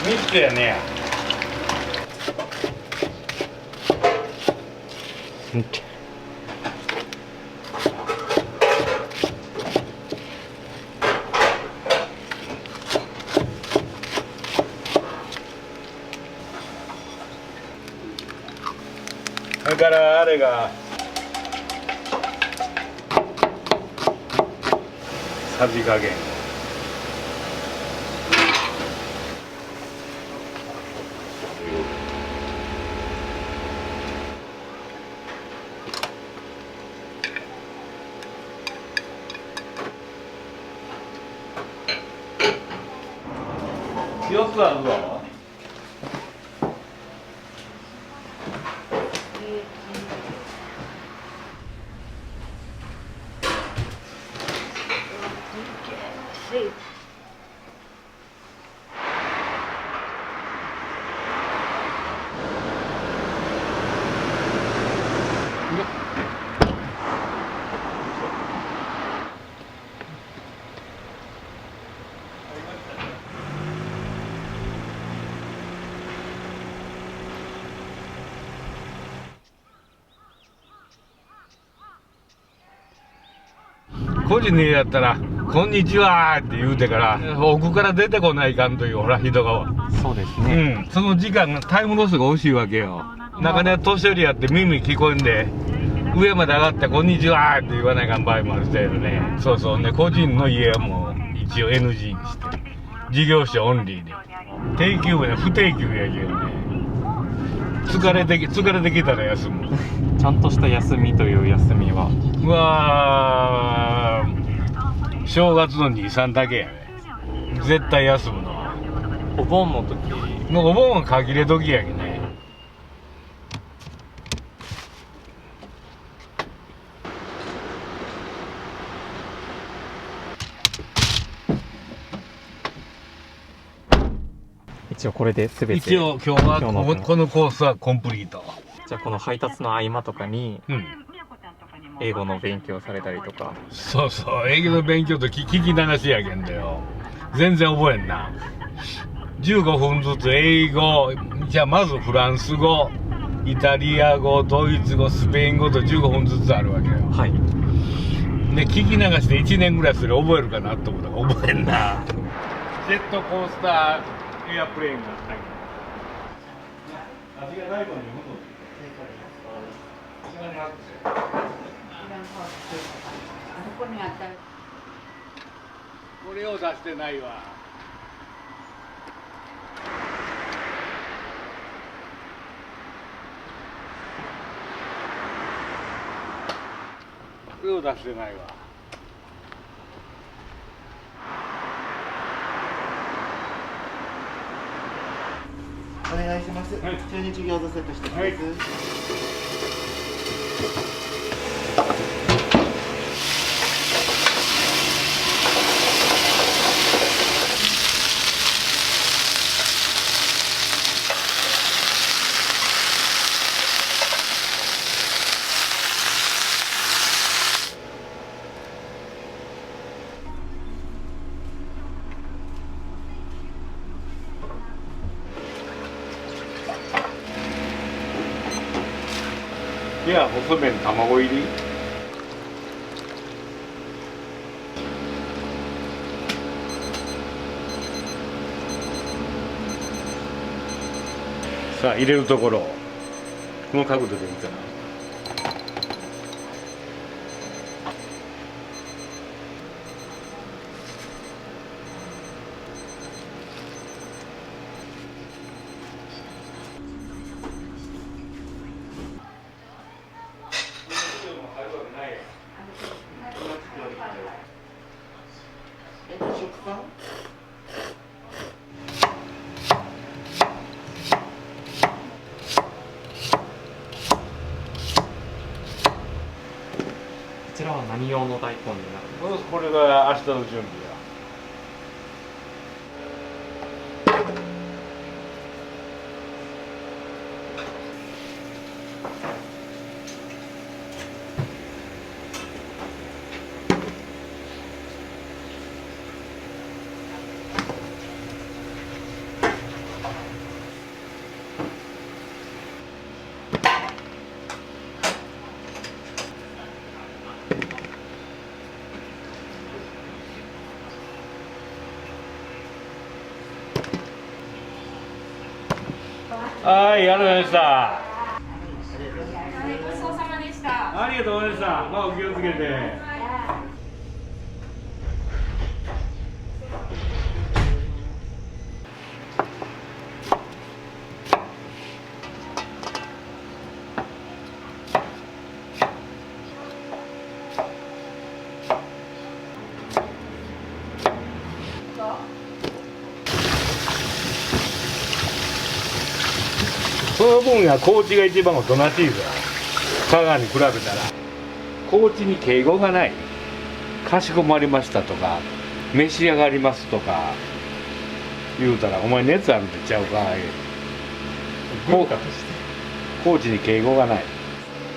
ミストやね。それからあれがさじ加減。4つあるぞ。個人にやったら「こんにちは」って言うてから奥から出てこないかんというほら人が。そうですね。その時間がタイムロスが欲しいわけよ。中には年寄りやって耳聞こえんで上まで上がって「こんにちは」って言わないかん場合もあるけどね。そうそうね、個人の家はもう一応 NG にして事業者オンリーで定休日ね、不定休やけどね。疲れてきたら休む。ちゃんとした休みという休みは。正月の2、3だけやね。絶対休むのは。お盆の時。お盆は限れ時やけね。一応これで全て。一応今日はこのコースはコンプリート。じゃあこの配達の合間とかに、英語の勉強されたりとか。そうそう、英語の勉強と聞き流しやけんだよ。全然覚えんな。15分ずつ英語、じゃあまずフランス語、イタリア語、ドイツ語、スペイン語と15分ずつあるわけよ。はい。で、聞き流して1年ぐらいそれ覚えるかなと思ったら覚えんな。ジェットコースターエアプレーンが入る。味がないのにこれを出してないわ。これを出してないわ。お願いします。中日餃子セットしてます。はい。いや、細麺卵入り。さあ入れるところ、この角度でいいかな。こちらは何用の大根になるんですか？これが明日の準備や。はい、ありがとうございました。ごちそうさまでした。ありがとうございました。まあお気をつけて。その分や高知が一番おとなしいぞ。佐賀に比べたら。高知に敬語がない。かしこまりましたとか、召し上がりますとか言うたら、お前熱あるんちゃうか。文化として高知に敬語がない。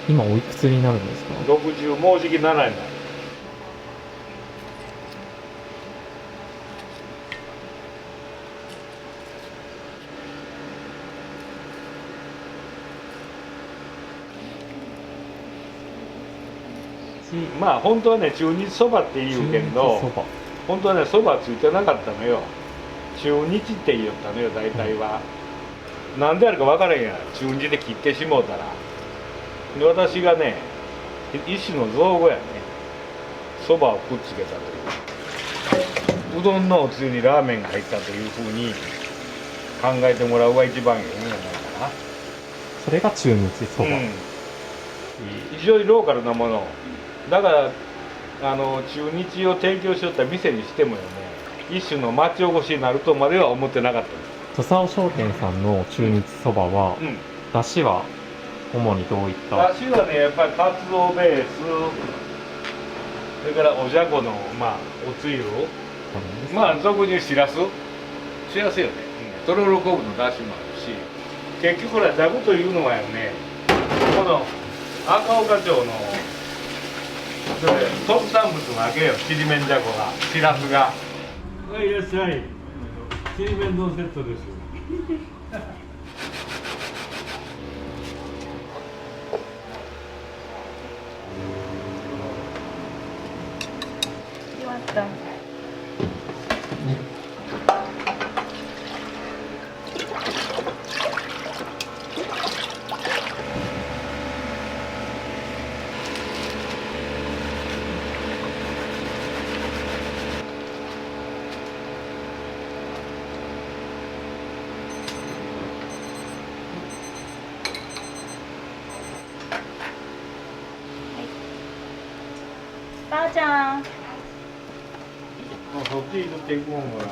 今おいくつになるんですか？60、もうじき7になる。まあ本当はね、中日そばって言うけど、本当はね、そばついてなかったのよ。中日って言ったのよ、大体は。なんであるか分からへんやん、中日で切ってしもうたら。で、私がね、一種の造語やね、そばをくっつけたという。うどんのおつゆにラーメンが入ったというふうに考えてもらうが一番いいんじゃないかな。それが中日そば。非常にローカルなもの。だから中日を提供しよった店にしてもよね、一種の町おこしになるとまでは思ってなかったです。土佐尾商店さんの中日そばは、だしは主にどういった？だしはね、やっぱりかつおベース、それからおじゃこのおつゆ、俗にしらすよね、とろろ昆布のだしもあるし、結局じゃこというのはよね、この赤岡町のそれ特産物なわけよ、ちりめんじゃこが、しらすが。はい、いらっしゃい。ちりめん丼セットです。決まった。ばあちゃん。そっち行っていくもんが。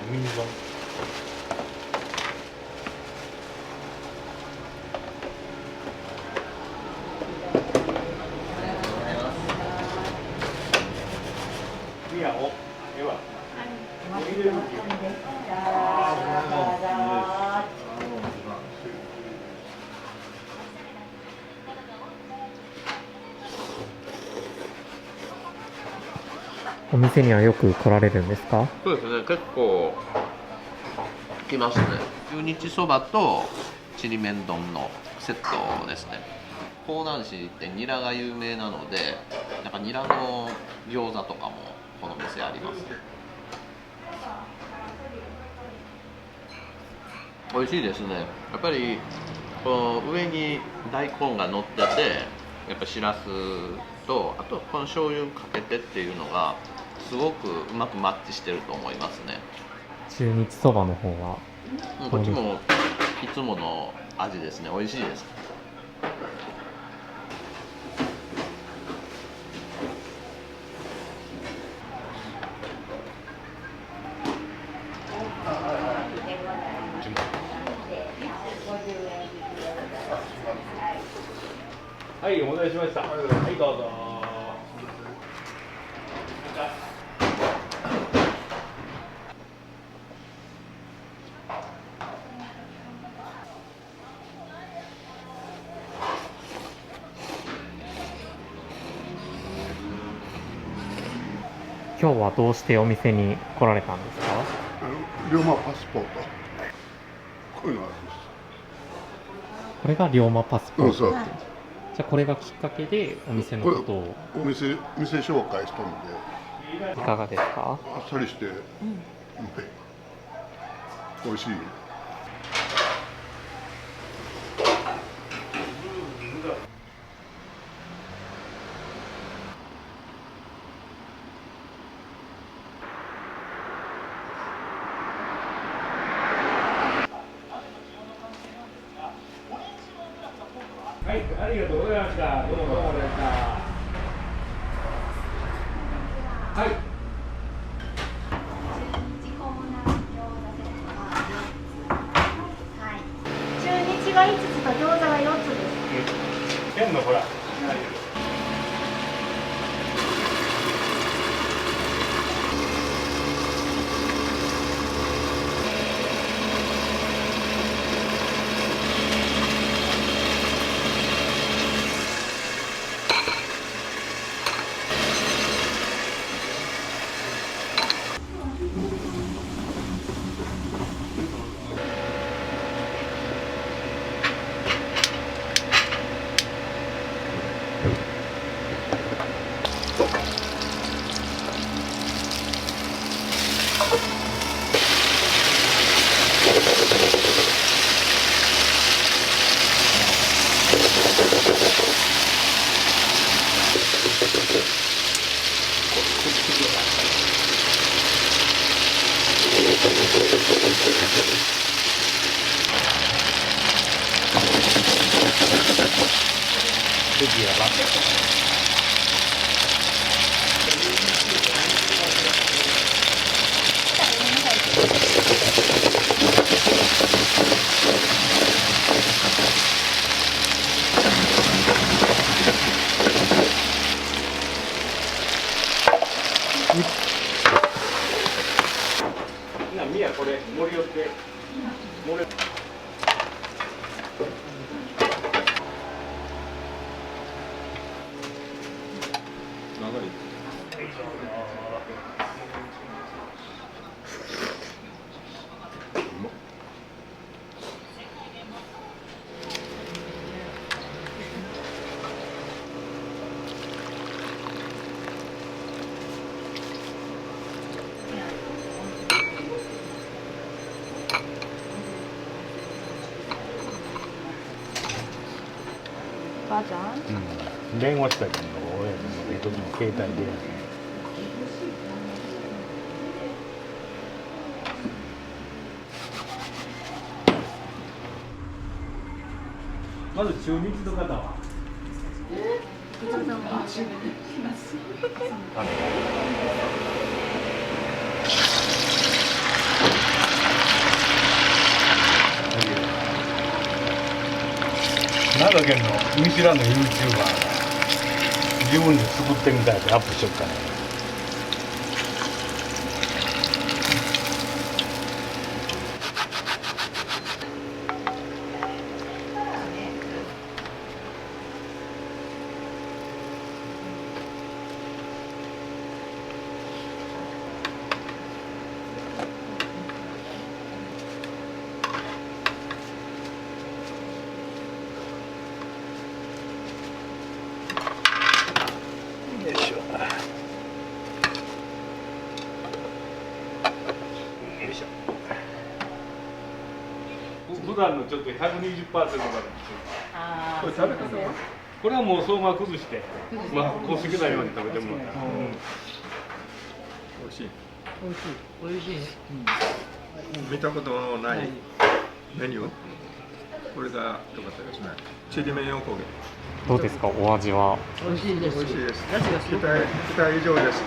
ミニ丼。いや、お、えわ。お店にはよく来られるんですか？そうですね、結構来ますね。中日そばとちりめん丼のセットですね。香南市ってニラが有名なので、なんかニラの餃子とかもこの店ありますね。美味しいですね。やっぱりこの上に大根が乗ってて、やっぱしらすと、あとこの醤油かけてっていうのがすごくうまくマッチしてると思いますね。中日そばの方は、こっちもいつもの味ですね。美味しいです。はい、お待たせしました。はい、どうぞ。今日はどうしてお店に来られたんですか？龍馬パスポート。こういうのあるんです。これが龍馬パスポート。そう。じゃあこれがきっかけでお店のことを。店紹介したので。いかがですか？あっさりして、美味しい。はい、ありがとうございました。どうもどうもでした。はい。中日が5つと餃子が4つです。県のほら。長い。ばあちゃん？うん。電話したけど、親にも時も携帯で。まず中日の方は。長野県の見知らぬ YouTuber が自分で作ってみたいでアップしよっかね。よいしょ。よいしょ。普段のちょっと120%まで。これ食べ方は？これはもうそのまま崩して、まあこう好きなように食べてもらったら。美味しい。美味しい。見たことのないメニュー。これが良かったですね。ちりめんおこげ。どうですか、お味は。美味しいです。美味しいです。出汁がすごく期待以上です。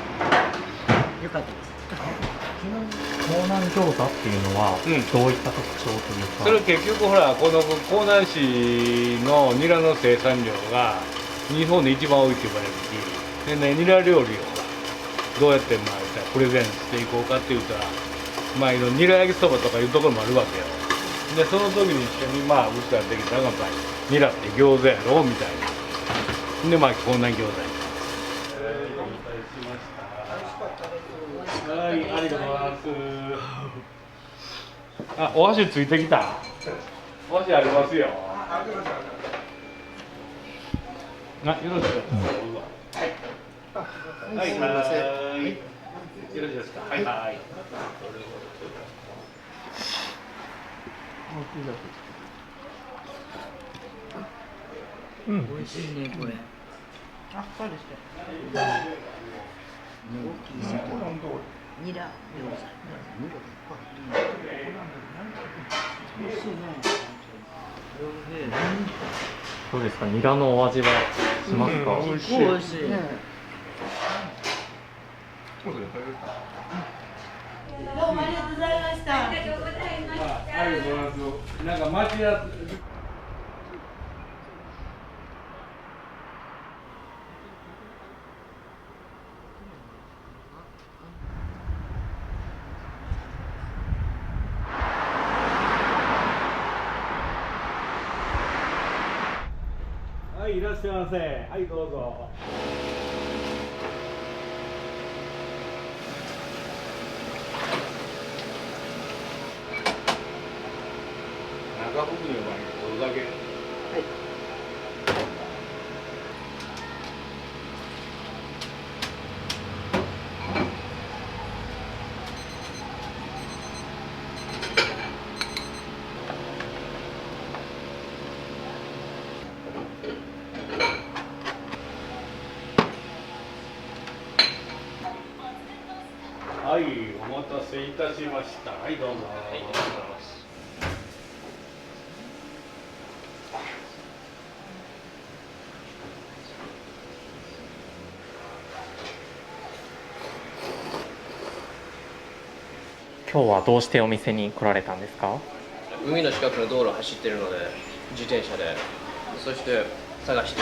良かったです。江南餃子っていうのはどういった特徴というか。それ結局ほらこの江南市のニラの生産量が日本で一番多いと言われるし、でね、ニラ料理をどうやってプレゼンしていこうかっていうと、まあニラ焼きそばとかいうところもあるわけよ。でその時に一緒にうちらできたのがニラって餃子やろみたいな。で江南餃子に。はい、ありがとうございます。あ、お箸ついてきた。お箸ありますよ。あ、よろしく。はい、はい。よろしいですか。はい、はい。美味しいねこれ。あっさりして。大きいし、ニラ餃子。美味しいね。どうですか、ニラのお味はしますか。美味しい。美味しい。どうもありがとうございました。ありがとうございます。なんか町屋。はい、いらっしゃいませ。はい、どうぞ。中僕の場合、これだけ。はい。はい、お待たせいたしました。はい、どうぞ。はい、ありがとうございます。今日はどうしてお店に来られたんですか。海の近くの道路を走ってるので、自転車で、そして探して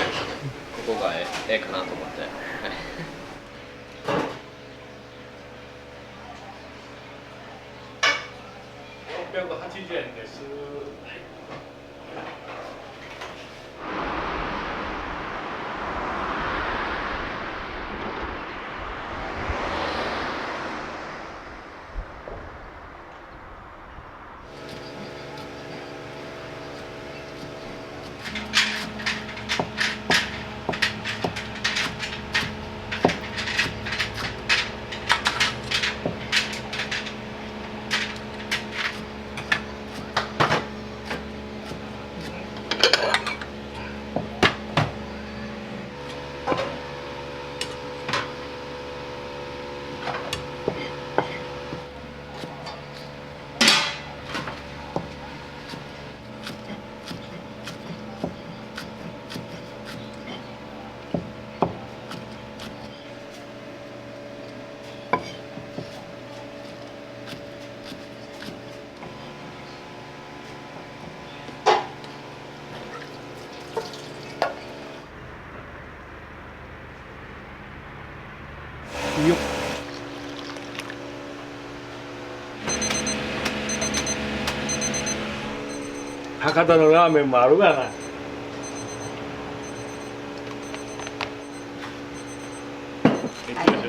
ここがええかなと思って。680円です。いいよ。博多のラーメンもあるがな。どう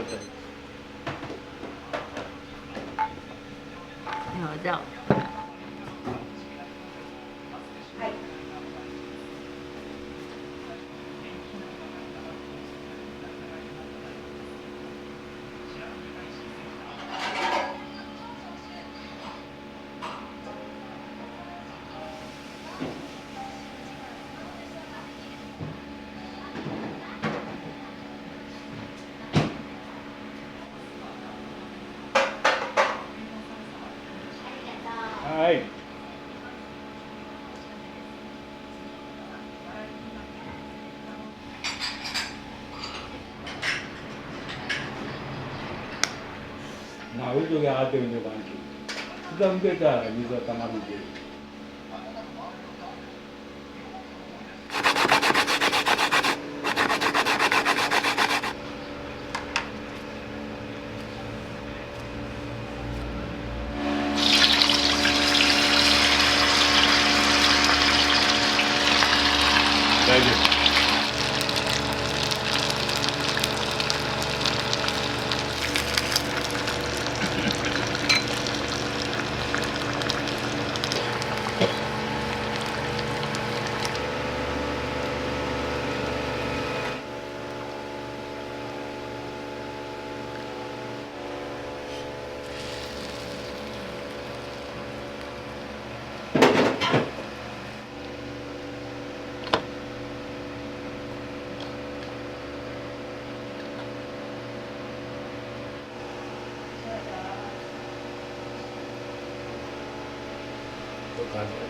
ぞ。はい。なうどがあってるのかんき。刻んでたら水はたまるで。大丈夫。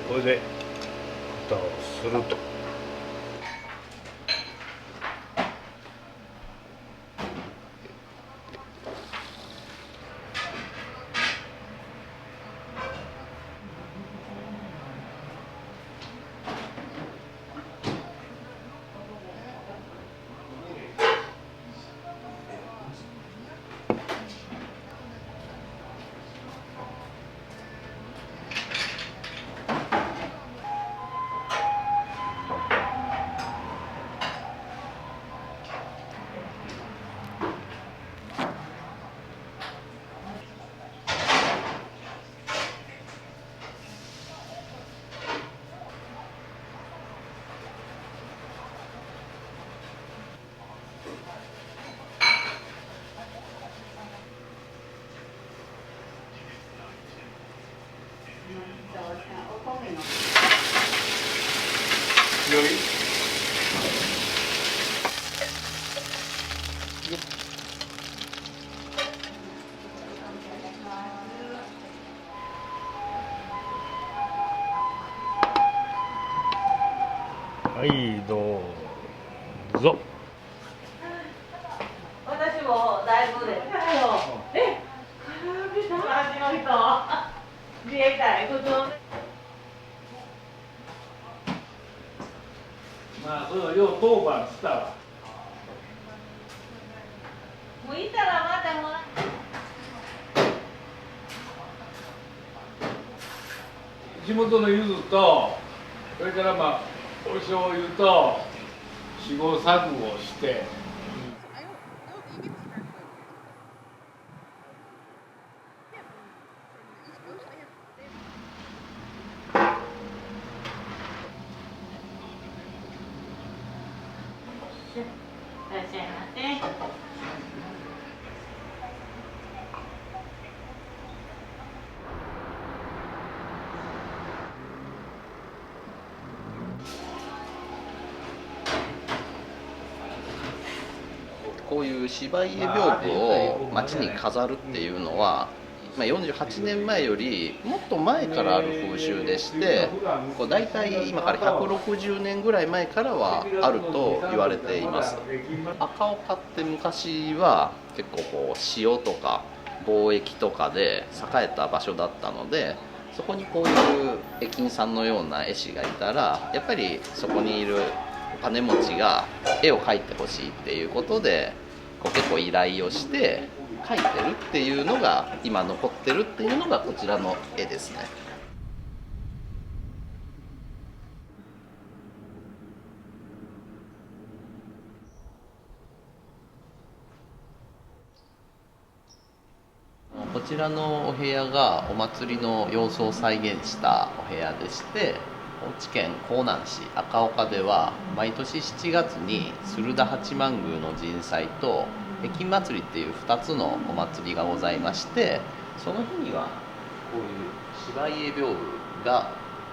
これで蓋をすると。よい。はいどうぞ。私もだいぶで。え、私の人、自衛隊普通。まあそれはよう当番したわ。もういたらまたもら。地元の柚子とそれからまあお醤油と試行錯誤して。いらっしゃいませ。こういう芝居絵屏風を街に飾るっていうのは、48年前よりもっと前からある風習でして、こう大体今から160年ぐらい前からはあると言われています。赤岡って昔は結構こう塩とか貿易とかで栄えた場所だったので、そこにこういう駅員さんのような絵師がいたら、やっぱりそこにいるお金持ちが絵を描いてほしいっていうことで、こう結構依頼をして描いてるっていうのが今残ってるっていうのがこちらの絵ですね。こちらのお部屋がお祭りの様子を再現したお部屋でして、高知県香南市赤岡では毎年7月に鶴田八幡宮の神祭と北京祭りっていう2つのお祭りがございまして、その日にはこういう芝居絵屏風が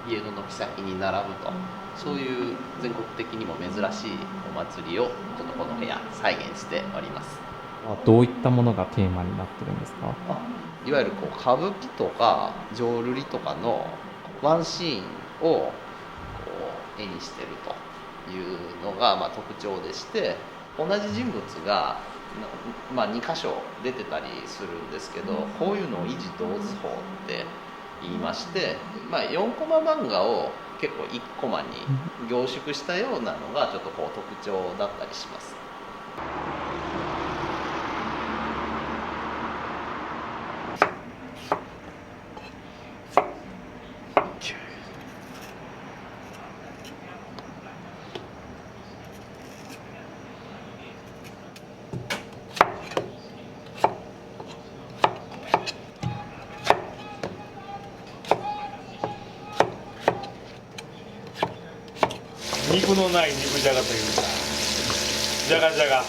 家の軒先に並ぶと、そういう全国的にも珍しいお祭りをちょっとこの部屋再現しております。どういったものがテーマになってるんですか？いわゆるこう歌舞伎とか浄瑠璃とかのワンシーンをこう絵にしてるというのが特徴でして、同じ人物が2箇所出てたりするんですけど、こういうのを異児同図法って言いまして、4コマ漫画を結構1コマに凝縮したようなのがちょっとこう特徴だったりします。肉のない肉じゃがというか、じゃがじゃが。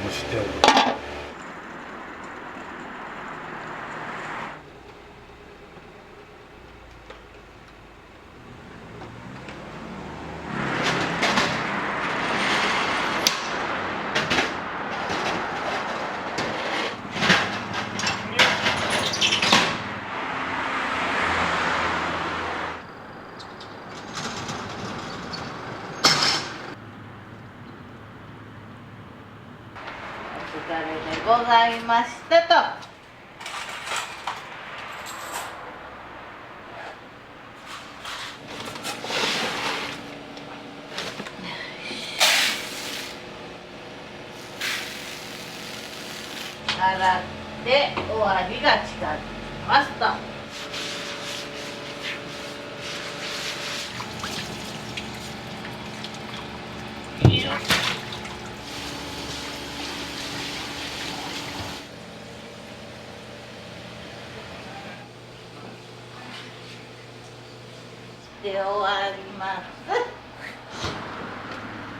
蒸してある。お疲れでございましたと。洗って終わりが近づきますと。で終わります。は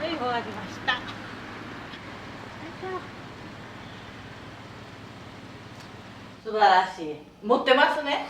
い、終わりました。素晴らしい。持ってますね。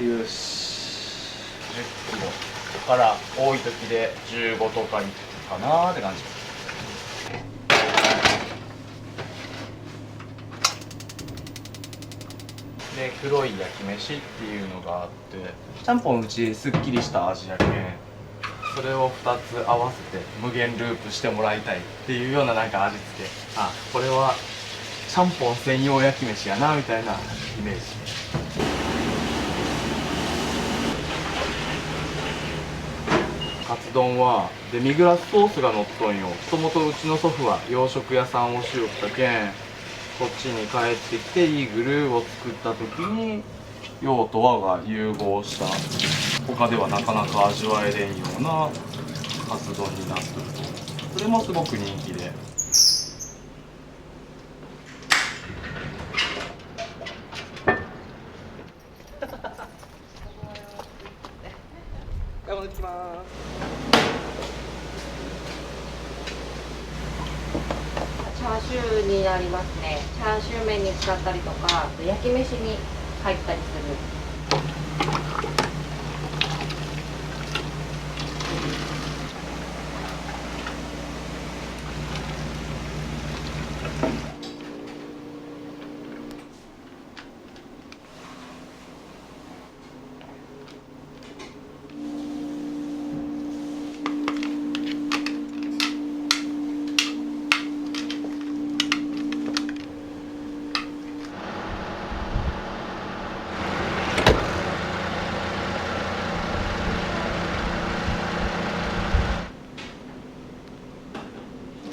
よし。10キロから多い時で15とかいくかなーって感じ。で黒い焼き飯っていうのがあって、ちゃんぽんうちすっきりした味やけん、それを2つ合わせて無限ループしてもらいたいっていうようななんか味付け、あ、これはちゃんぽん専用焼き飯やなみたいなイメージ。カツ丼はデミグラスソースが乗っとんよ。もともとうちの祖父は洋食屋さんをしよったけん、こっちに帰ってきてイーグルを作った時に洋と和が融合した、他ではなかなか味わえれんようなカツ丼になってると。それもすごく人気で。買い物行ってきます。チャーシューになりますね。チャーシュー麺に使ったりとか、焼き飯に入ったりする。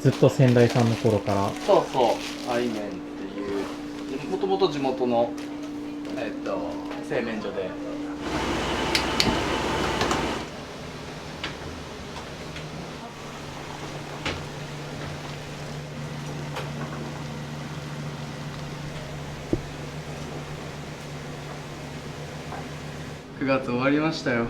ずっと先代さんの頃から。そうそう愛麺っていうもともと地元の製麺所で。9月終わりましたよ。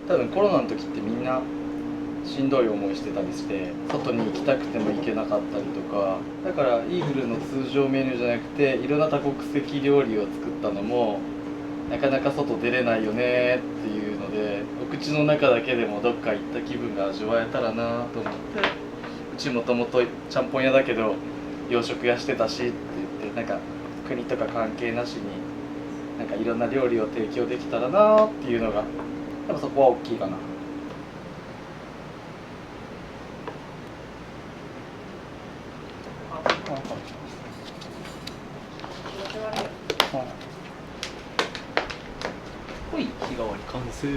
多分コロナの時ってみんなしんどい思いしてたりして外に行きたくても行けなかったりとか、だからイーグルの通常メニューじゃなくていろんな多国籍料理を作ったのもなかなか外出れないよねっていうので、お口の中だけでもどっか行った気分が味わえたらなと思って、うちもともとちゃんぽん屋だけど洋食屋してたしって言って、なんか国とか関係なしになんかいろんな料理を提供できたらなっていうのが多分そこは大きいかな。ほい、日替わり完成。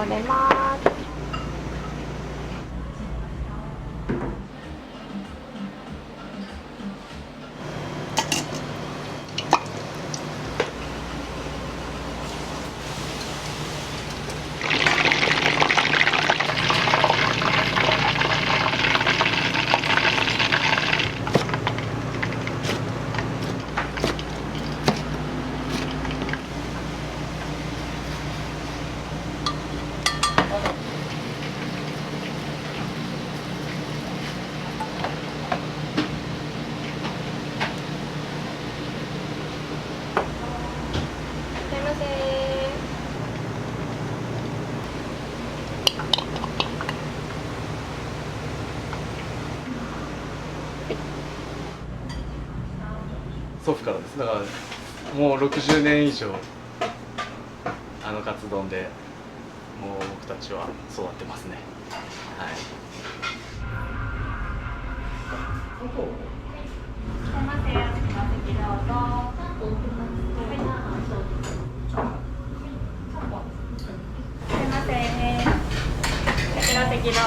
を入れます。祖父からです。だからもう60年以上あのカツ丼でもう僕たちは育ってますね。はい。すいません、お席どうぞ。すいません、こちら席どうぞ。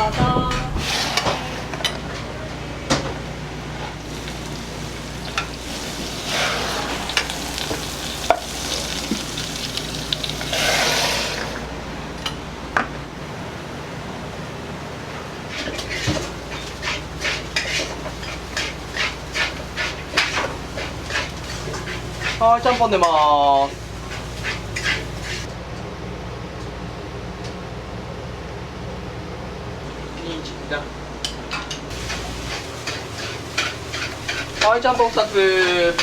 はい、ちゃんぽん出ます。はい、ちゃんぽん2つ。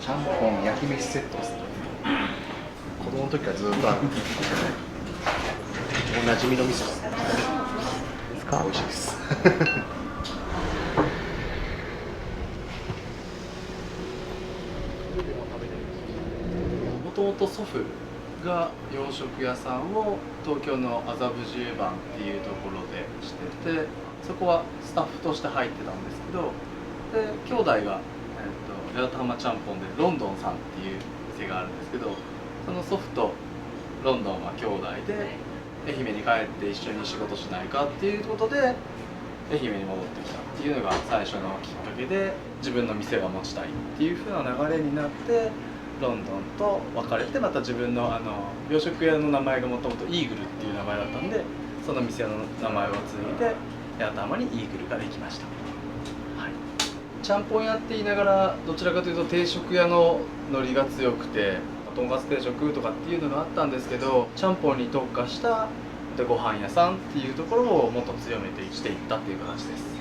ちゃんぽん焼き飯セットですね。子供の時からずっとある。おなじみの味噌です。美味しいです。もともと祖父が洋食屋さんを東京の麻布十番っていうところでしてて、そこはスタッフとして入ってたんですけど、で兄弟が八幡浜ちゃんぽんでロンドンさんっていう店があるんですけど、その祖父とロンドンは兄弟で愛媛に帰って一緒に仕事しないかっていうことで愛媛に戻ってきたっていうのが最初のきっかけで、自分の店は持ちたいっていう風な流れになって、ロンドンと別れて、また自分の洋食屋の名前がもともとイーグルっていう名前だったんで、その店の名前を継いで八幡浜にイーグルができました。はい、ちゃんぽん屋って言いながらどちらかというと定食屋のノリが強くて、とんかつ定食とかっていうのがあったんですけど、ちゃんぽんに特化したご飯屋さんっていうところをもっと強めてしていったっていう形です。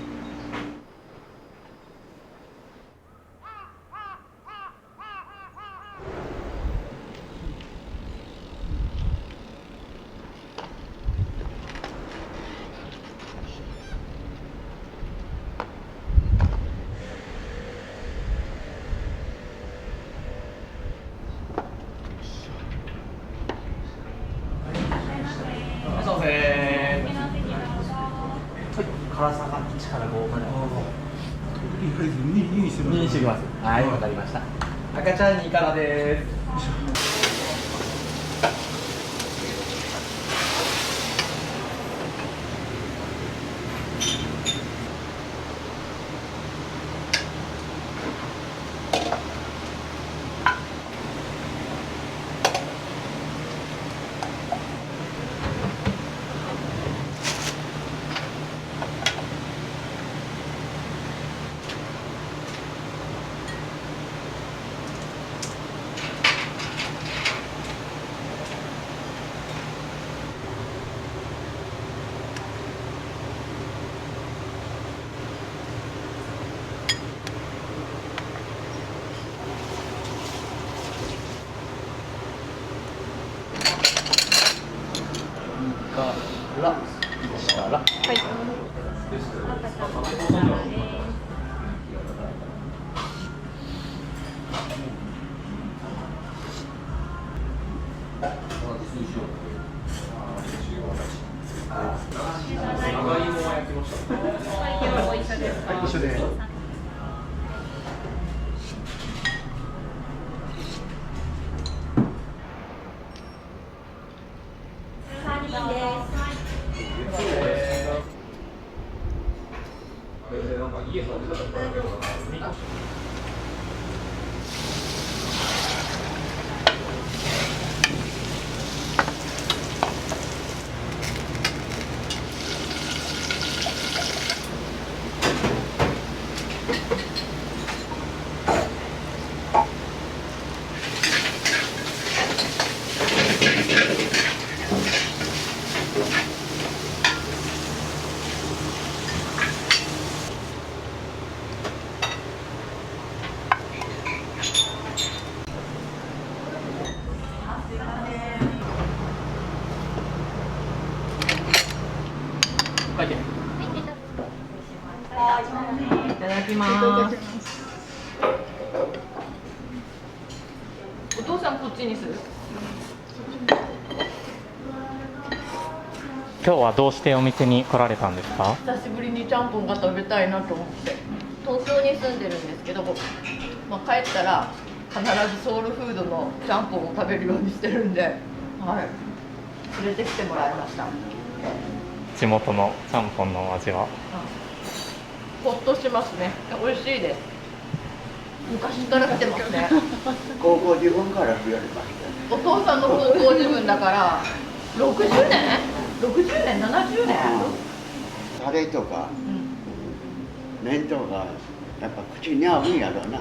辛さが1から5まで。2にしてきます。はい、わかりました。赤ちゃん2からです。から1からはい一緒です。いただきます。お父さんこっちにする？今日はどうしてお店に来られたんですか？久しぶりにちゃんぽんが食べたいなと思って。東京に住んでるんですけど、帰ったら必ずソウルフードのちゃんぽんを食べるようにしてるんで、はい、連れてきてもらいました。地元のちゃんぽんの味は？ほっとしますね。美味しいです。昔から来てますね。高校自分から増えました。お父さんの高校自分だから60年？60年70年？タレとか、麺とかやっぱ口に合うんやろな。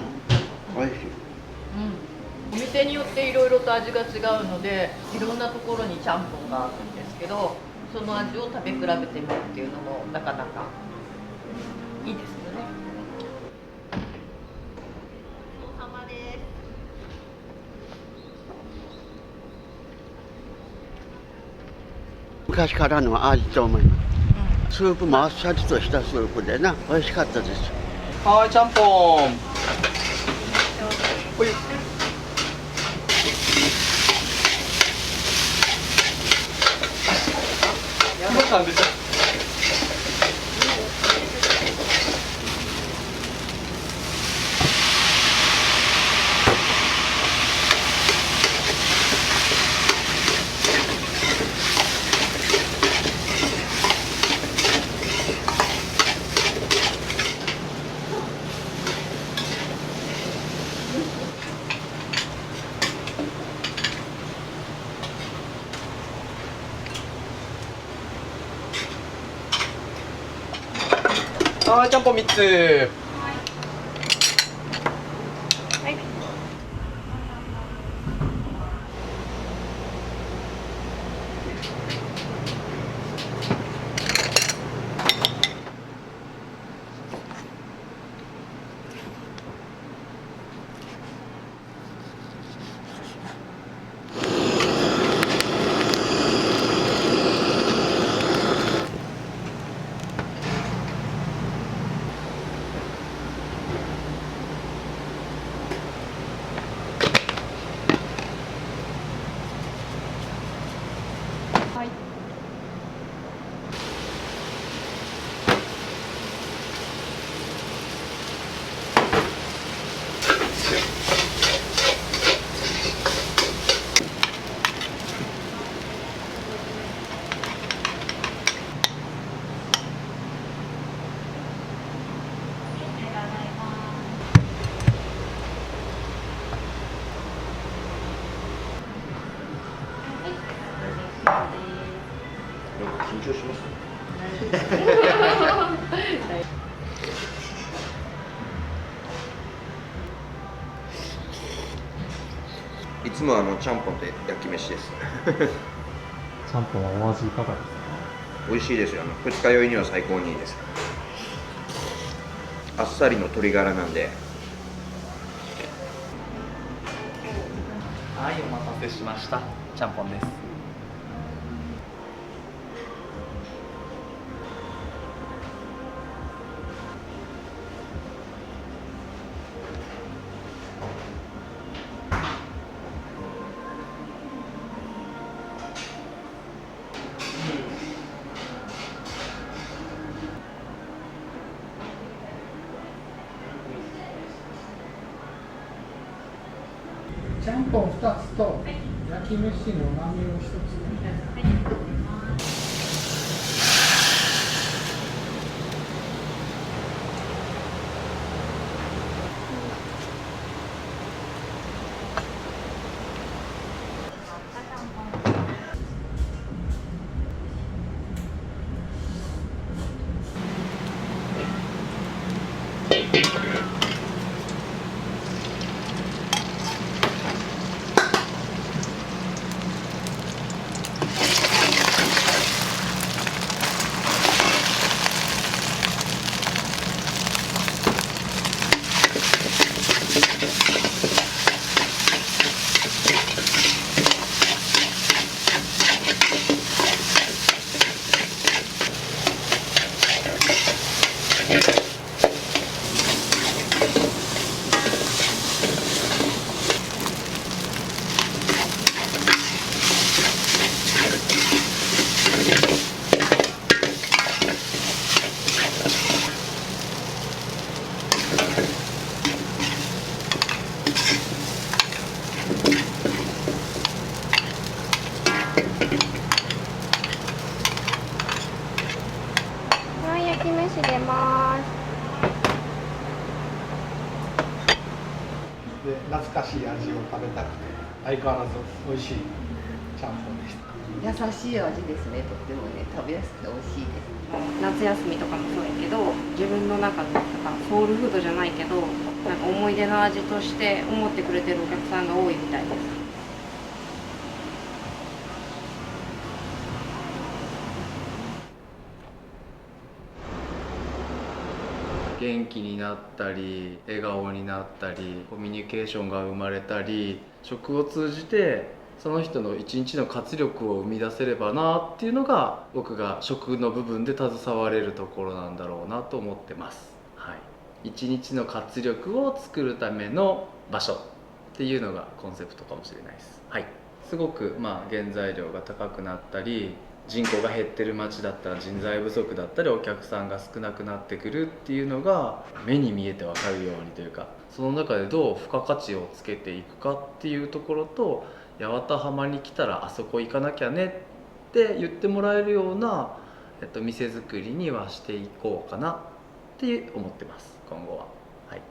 美味しい。お店によっていろいろと味が違うので、いろんなところにちゃんぽんがあるんですけど、その味を食べ比べてみるっていうのもなかなかいいですよね。お疲れ様です。昔からの味と思います。スープもあっさりとしたスープでな、美味しかったです。はい、ちゃんぽん。ほい。山さんでしょ。はい、ちゃんぽん3つ。はい。はい。緊張します。いつもちゃんぽんで焼き飯です。ちゃんぽんはお味いかがですか？美味しいですよ。二日酔いには最高にいいです。あっさりの鶏ガラなんで。はい、お待たせしました。ちゃんぽんです。ちゃんぽん2つと焼き飯の豆を1つ。はい、焼き飯出ます。で懐かしい味を食べたくて相変わらず美味しいちゃんぽんでした。優しい味ですね。とってもね、食べやすくて美味しいです。夏休みとかもそうやけど、自分の中でなんかソウルフードじゃないけど、なんか思い出の味として思ってくれてるお客さんが多いみたいです。元気になったり笑顔になったりコミュニケーションが生まれたり、食を通じてその人の一日の活力を生み出せればなっていうのが、僕が食の部分で携われるところなんだろうなと思ってます。はい、一日の活力を作るための場所っていうのがコンセプトかもしれないです。はい、すごく原材料が高くなったり、人口が減ってる町だったら人材不足だったりお客さんが少なくなってくるっていうのが目に見えて分かるようにというか、その中でどう付加価値をつけていくかっていうところと、八幡浜に来たらあそこ行かなきゃねって言ってもらえるような、店作りにはしていこうかなって思ってます、今後は。はい。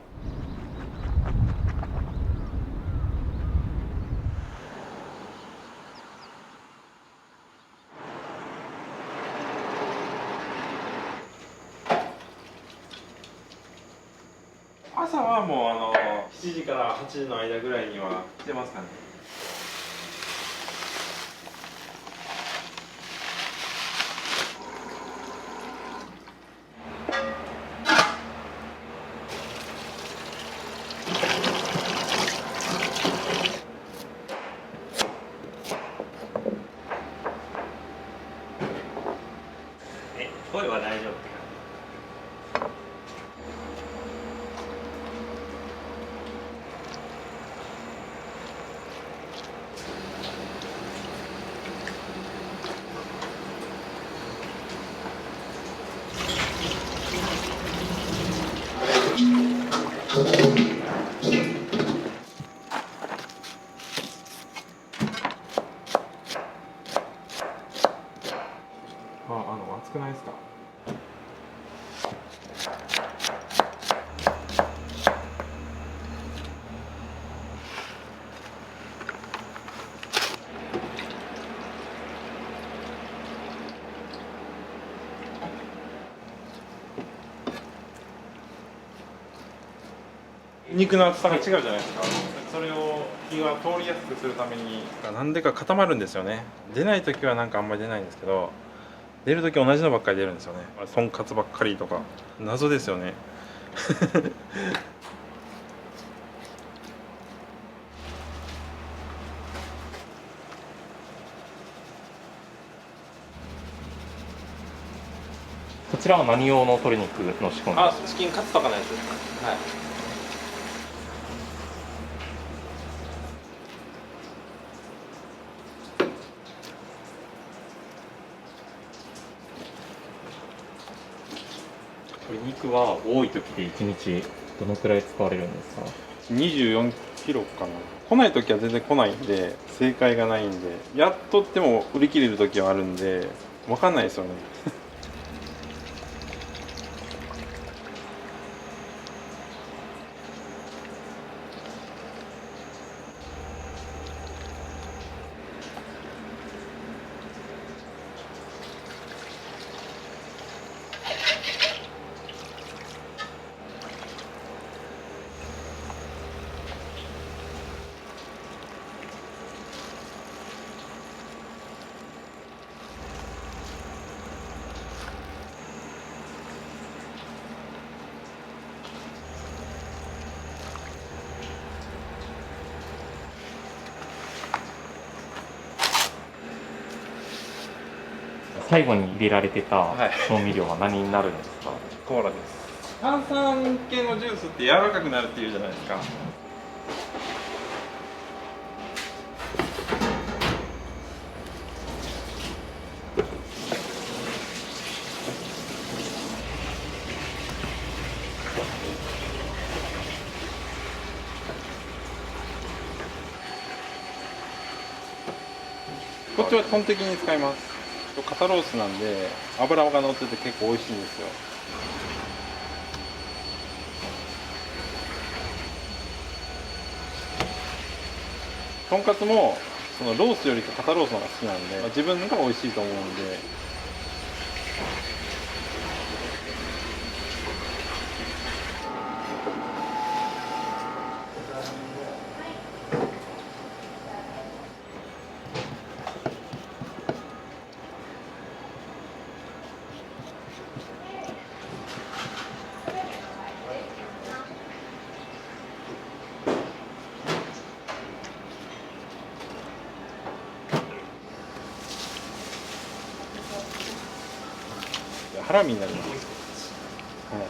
朝はもう7時から8時の間ぐらいには来てますかね。声は大丈夫。熱くないですか。肉の厚さが違うじゃないですか。それを火が通りやすくするためになんでか固まるんですよね。出ない時はなんかあんまり出ないんですけど、出る時同じのばっかり出るんですよね。とんかつばっかりとか謎ですよね。こちらは何用の鶏肉の仕込みですか？チキンカツとかのやつです。はい。鶏肉は多い時で1日どのくらい使われるんですか？24キロかな。来ない時は全然来ないんで、正解がないんで、やっとっても売り切れる時はあるんで、分かんないですよね。最後に入れられてた調味料は何になるんですか？コーラです。炭酸系のジュースって柔らかくなるっていうじゃないですか。こっちはトンテキに使います。肩ロースなんで脂が乗ってて結構美味しいんですよ。とんかつもそのロースよりか肩ロースの方が好きなんで、自分が美味しいと思うんで。ハラミになります。はい。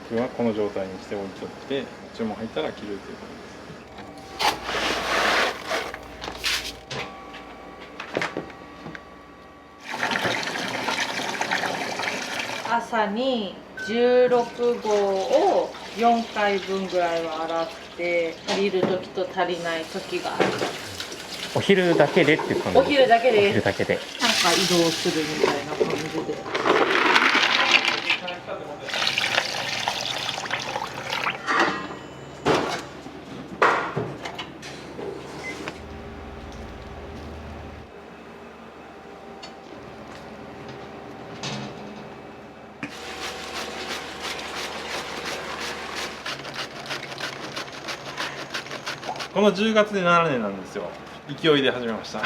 今日はこの状態にして置いとって、注文入ったら切るということです。朝に16合を4回分ぐらいは洗って足りる時と足りない時がある。お昼だけでっていう感じ？お昼だけで。お昼だけで。なんか移動するみたいな感じで。この10月で7年なんですよ。勢いで始めました。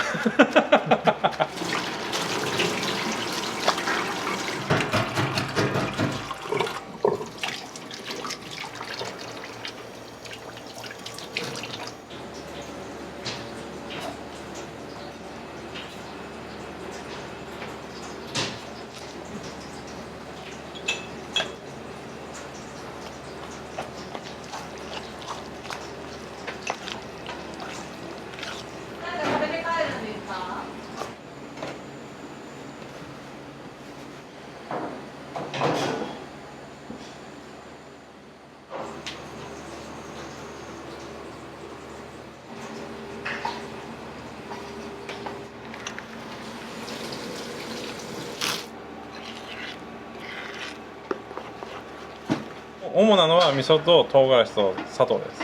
主なのは味噌と唐辛子と砂糖です。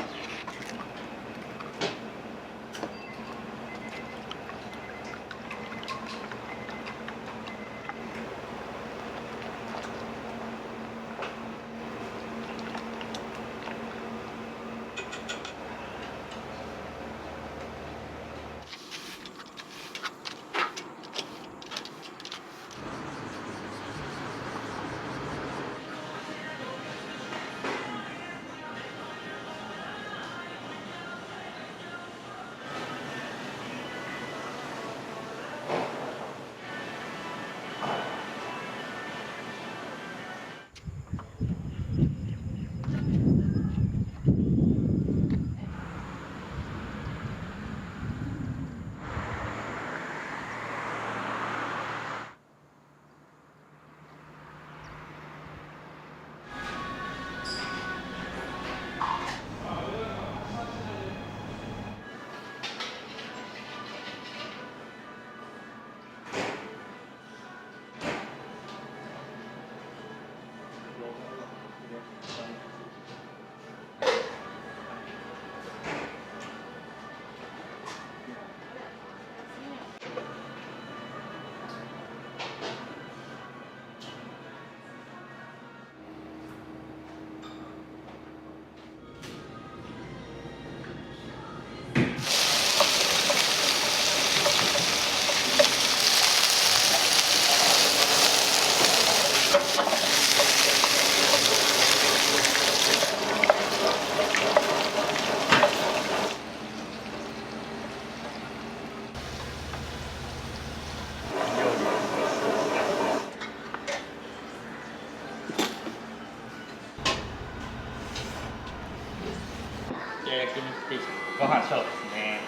焼肉定食ご飯小ですね。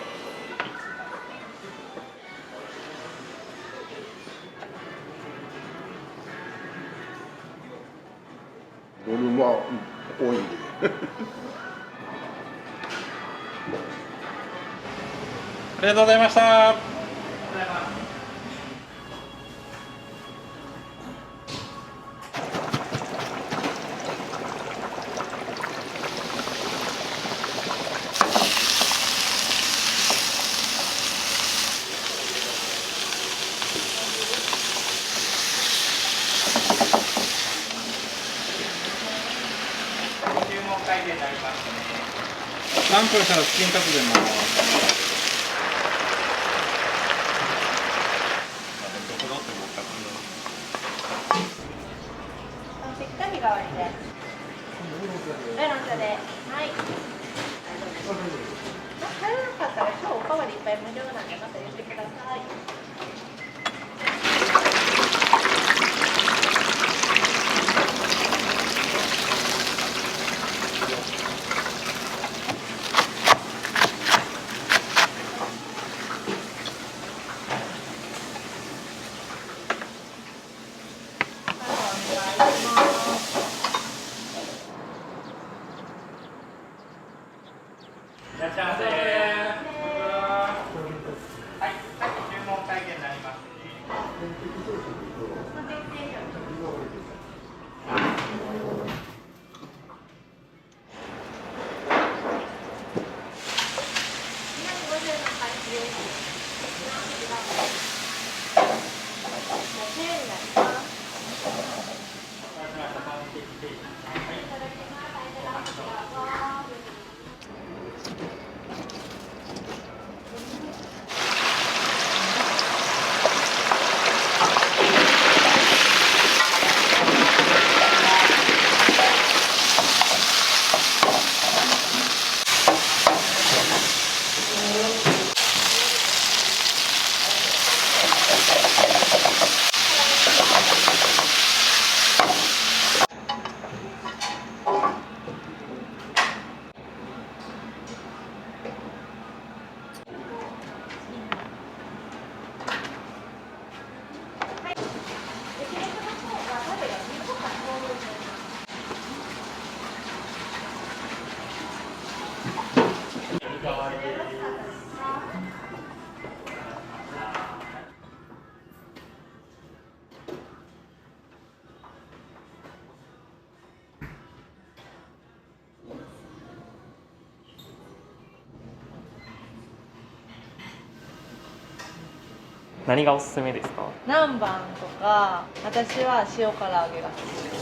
ボリュームは多いんで。ありがとうございました。何分したらチキンカツでも。しっかり代わりで。はい、ランチで。はい。入らなかったら今日おかわりいっぱい無料なんでまた言ってください。いらっしゃいませ。はい、さっき注文会計になります。何がおすすめですか？南蛮とか、私は塩唐揚げが好きです。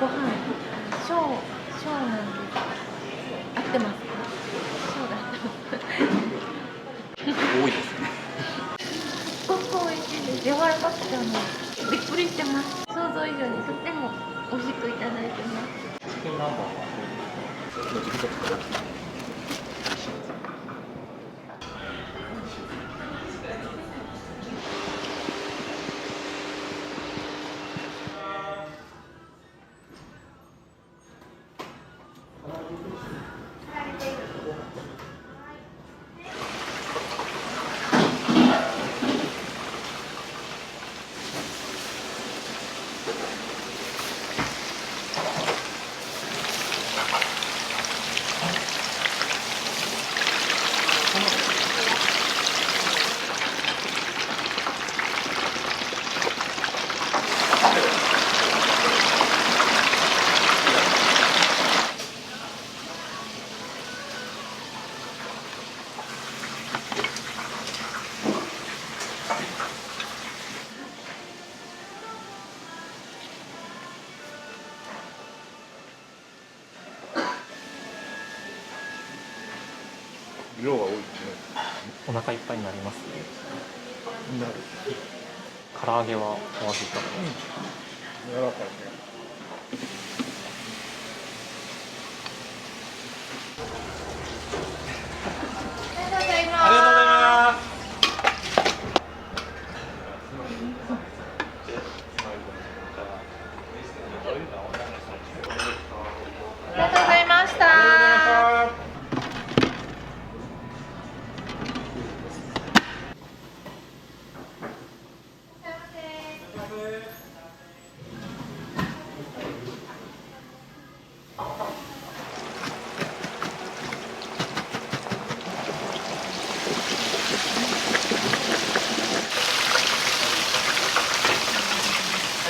ご飯、小なんです。合ってますか？小だってます。多いですね。すごく美味しいです。柔らかくてびっくりしてます。想像以上にとっても美味しくいただいてます。チキン南蛮はどうですか？量が多いですね。お腹いっぱいになりますね。なる。唐揚げはお味いかがですか？柔らかいね。ありがとうございます。ありがとうございます。ありがとうございました。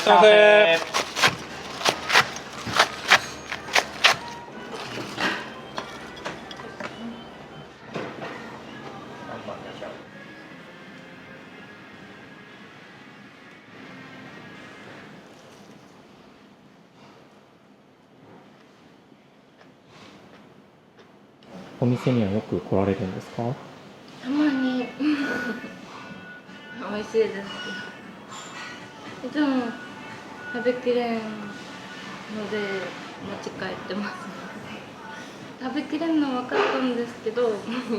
すいません。お店にはよく来られるんですか？たまに美味しいです。いつも食べきれんので持ち帰ってます。食べきれんの分かったんですけど、行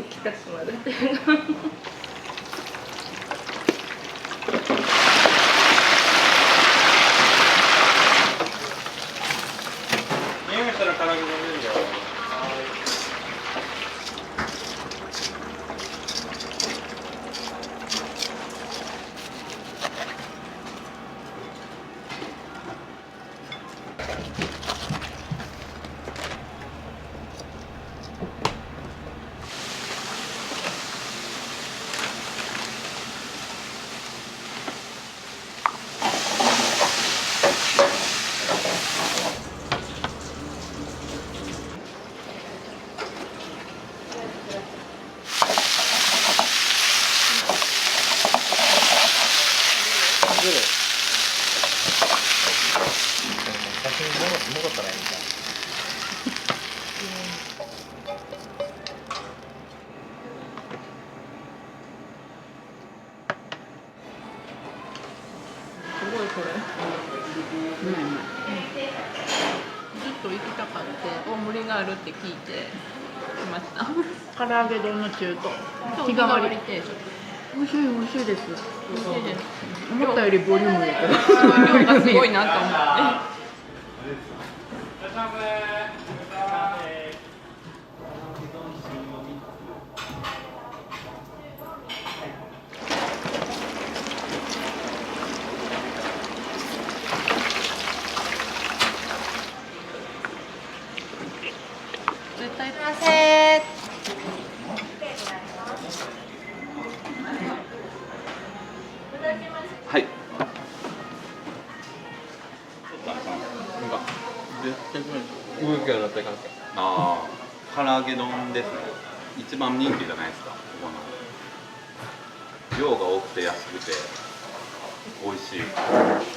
きたくなるっていうの。匂いがしたら唐揚げ飲めるよ。戻ったらいいみたいな。すごいこれ。ずっと行きたかって大盛りがあるって聞いて来ました。唐揚げ丼の中と日替わり定食。美味しい美味しいです。美味しいです。思ったよりボリュームだけど、量がすごいなと思って。絶対完成。はい。動きがなったりかああ、唐揚げ丼ですね。一番人気じゃないですか、ここの。量が多くて安くて美味しい。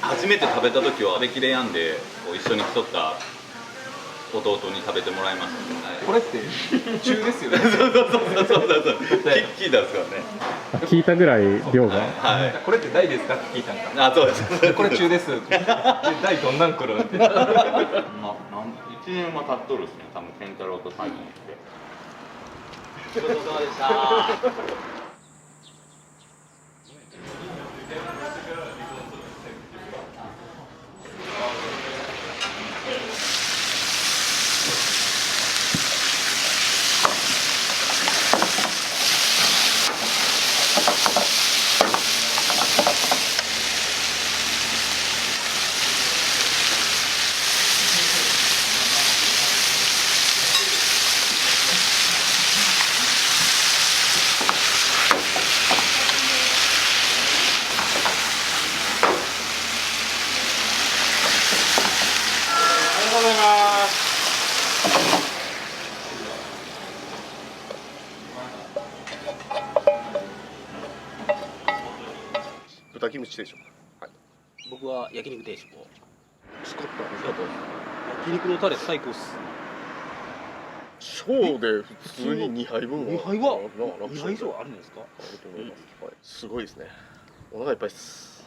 初めて食べた時は食べきれやんで、こう一緒に来とった弟に食べてもらいました。これって中ですよね。そう聞いたんですからね。聞いたぐらい量が。はい。これって大ですかって聞いたんか。あ、そうです。これ中です。大どんなん来るって。1年は経っとるですね。多分健太郎と最後に来て。ごちそうさまでした。豚キムチ定食。はい。僕は焼肉定食を。スコットあと焼肉のタレ最高っす。小で普通に2杯分は。2杯は2杯以上あるんですか？あると思います。はい。すごいですね。お腹いっぱいです。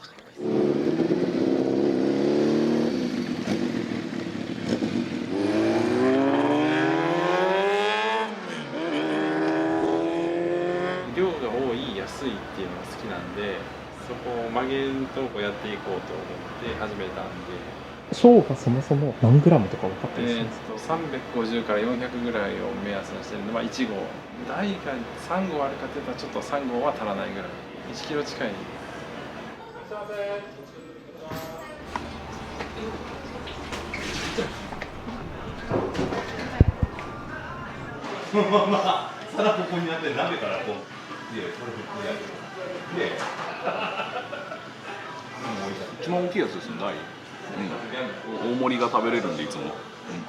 量が多い安いっていうのが好きなんで、そこを曲げんとこやっていこうと思って始めたんで。小がそもそも何グラムとか分かったりしますか？350から400ぐらいを目安にしてるのは1号。大が3号あるかっていったらちょっと3号は足らないぐらい。1キロ近い。そのまま皿ここにあって鍋からこう、いやこれ普通やけど。一番大きいやつですね、大盛りが食べれるんでいつも、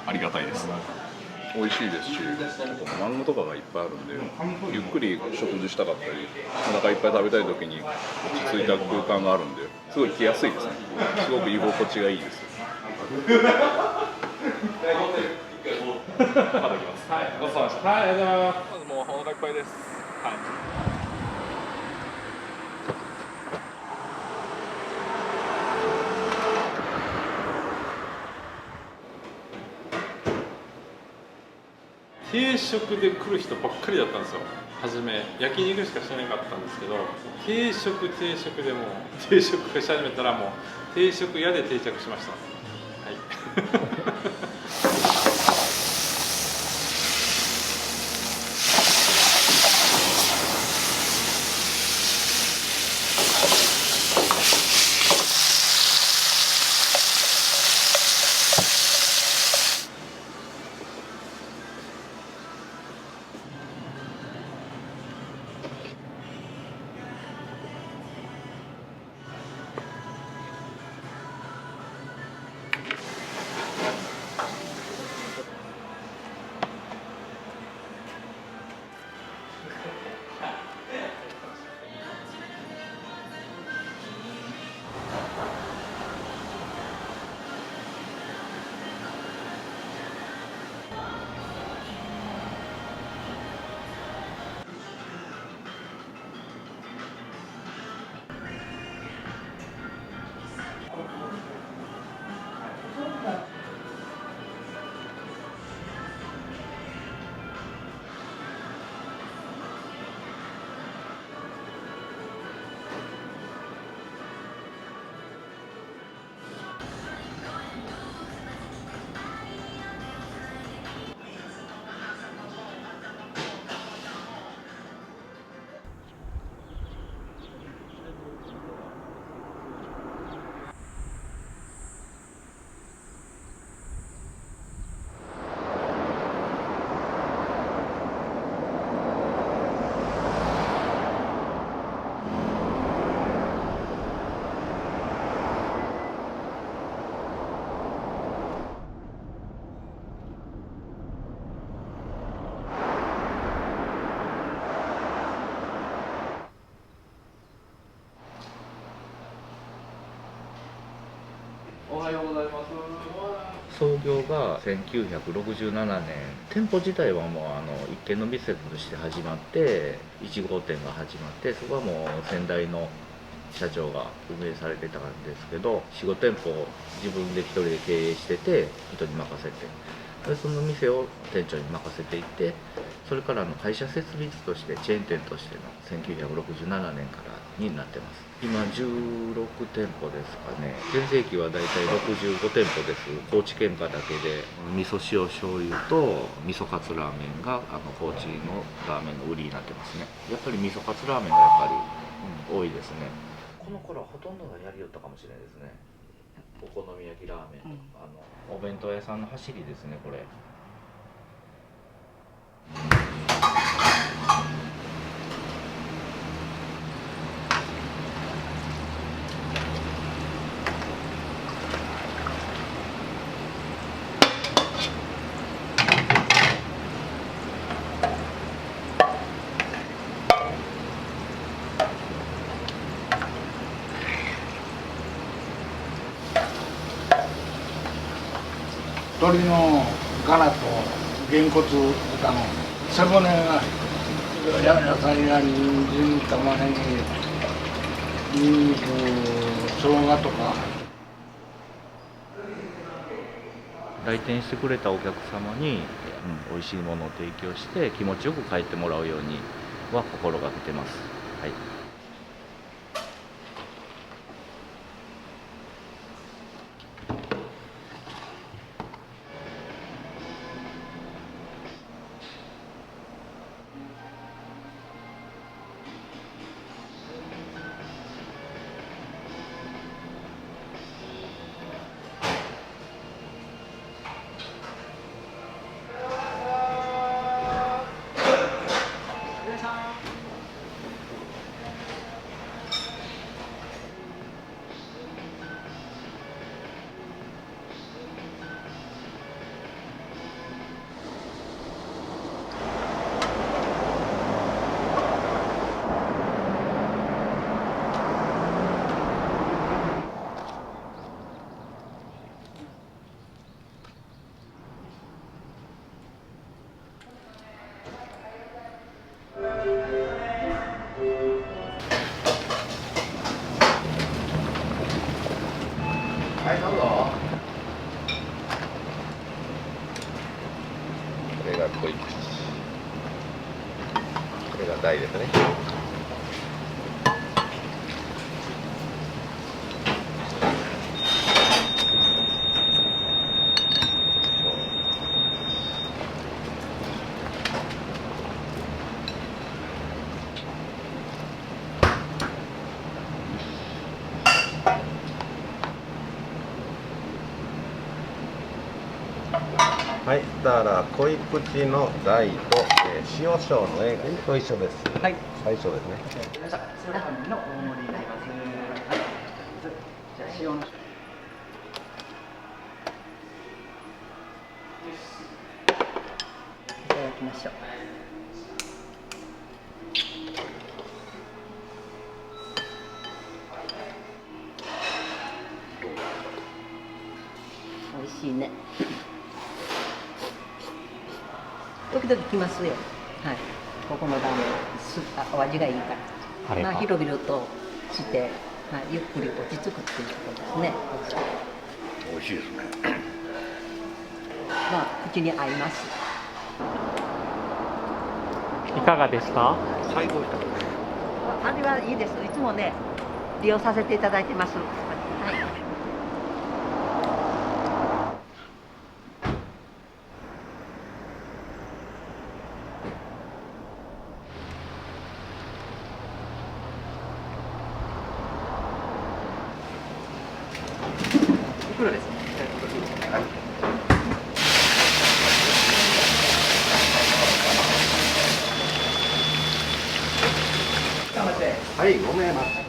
ありがたいです。美味しいですし、漫画とかがいっぱいあるんで、ゆっくり食事したかったり、お腹いっぱい食べたい時に落ち着いた空間があるんで、すごい来やすいですね。すごく居心地がいいです。また来ます。はい、ごちそうさまでした。はい、ありがとうございます。もうお腹いっぱいです。はい。定食で来る人ばっかりだったんですよ。初め焼肉しかしてなかったんですけど、定食でもう定食し始めたらもう定食屋で定着しました。はい。創業が1967年、店舗自体はもう一軒の店として始まって、1号店が始まって、そこはもう先代の社長が運営されてたんですけど、4、5店舗を自分で一人で経営してて、人に任せて、でその店を店長に任せていって、それから会社設立としてチェーン店としての1967年からになってます。今16店舗ですかね。全盛期はだいたい65店舗です。高知県下だけで味噌塩醤油と味噌カツラーメンが高知のラーメンの売りになってますね。やっぱり味噌カツラーメンがやっぱり、多いですね。この頃はほとんどがやりよったかもしれないですね。お好み焼きラーメンとか、お弁当屋さんの走りですね、これ。鶏のガラとげんこつ豚の背骨が野菜や人参、玉ねぎ、にんにく、生姜とか。来店してくれたお客様に、美味しいものを提供して気持ちよく帰ってもらうようには心がけてます。はい。はい、どうぞ。これが濃い口。これが大ですね。はい、したら濃い口の大と、塩醤の A と一緒です。はい、最初ですね。の大盛りになります。はい。じゃあ塩の。いただきましょう。美味しいね。時々来ますよ。はい。ここのラーメン、お味がいいから。まあ広々として、はい、ゆっくり落ち着くっていうことですね。美味しいですね。まあ口に合います。いかがでした？最高でした。味はいいです。いつもね利用させていただいてます。はい。いくらですか？はい。はい、ごめんなさい。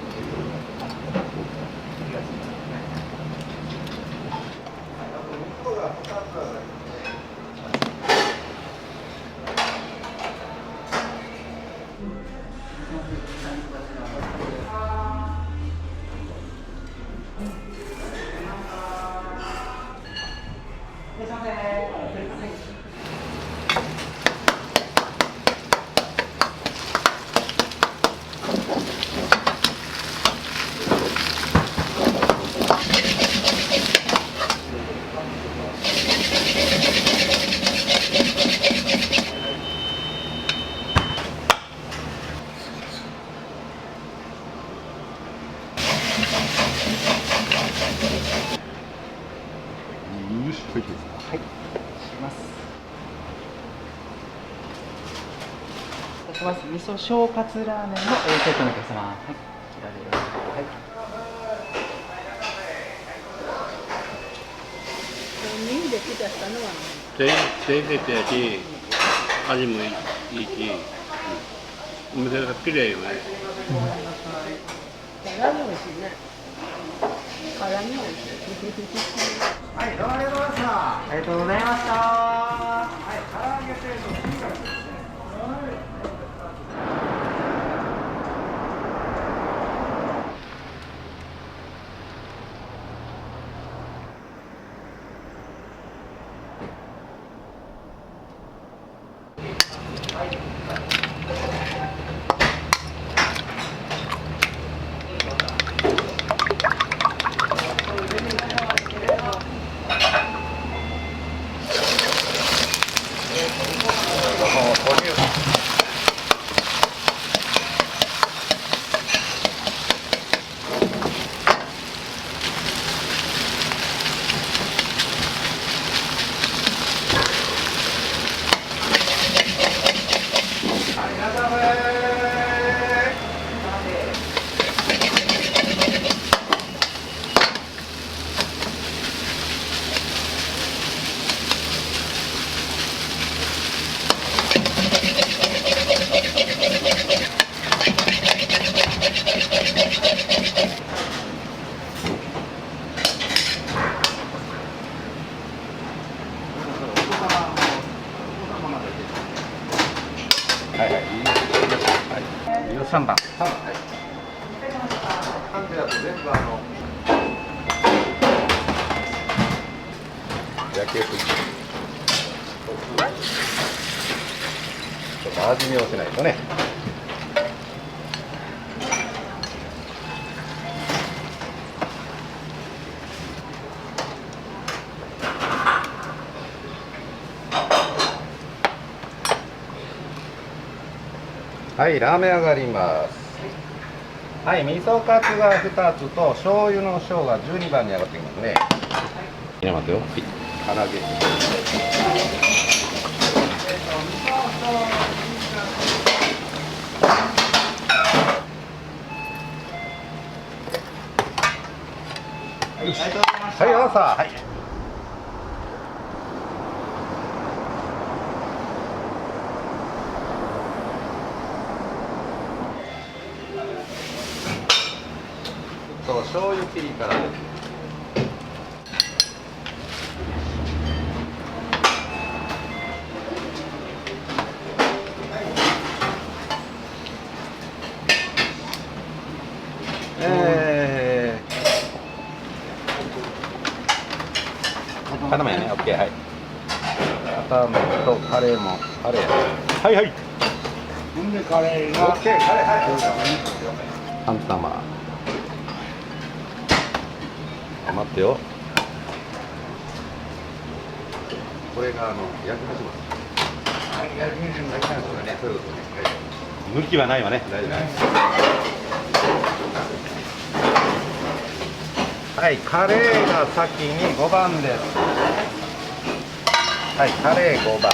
味噌小カツラーメンのセットのお客様、はい、こちらです。はい。人で来たしたのは全然出てやし、味もいいし、お店が綺麗よね。辛み美味しいね。辛み美味しい。はい、どうもありがとうございました。ありがとうございました。はい、唐揚げ定食金額ですね。13番。焼けすぎ。ちょっと味見をしないとね。はい、ラーメン上がります。はい、味噌カツが2つと醤油の小が12番に上がってきますね。入れますよ。はい、唐揚げ。はい、どうぞ。はい。醤油ピリ辛です。固めやね、オッケー、はい。固めとカレーも、カレー。はいはい。ほんでカレーが。オッケー、カレー、はい。半玉。待ってよ。これが焼き飯ます。はい、焼き飯も焼きますね。そういうことね。抜きはないわね。大丈夫。はい、カレーが先に5番です。はい、カレー5番。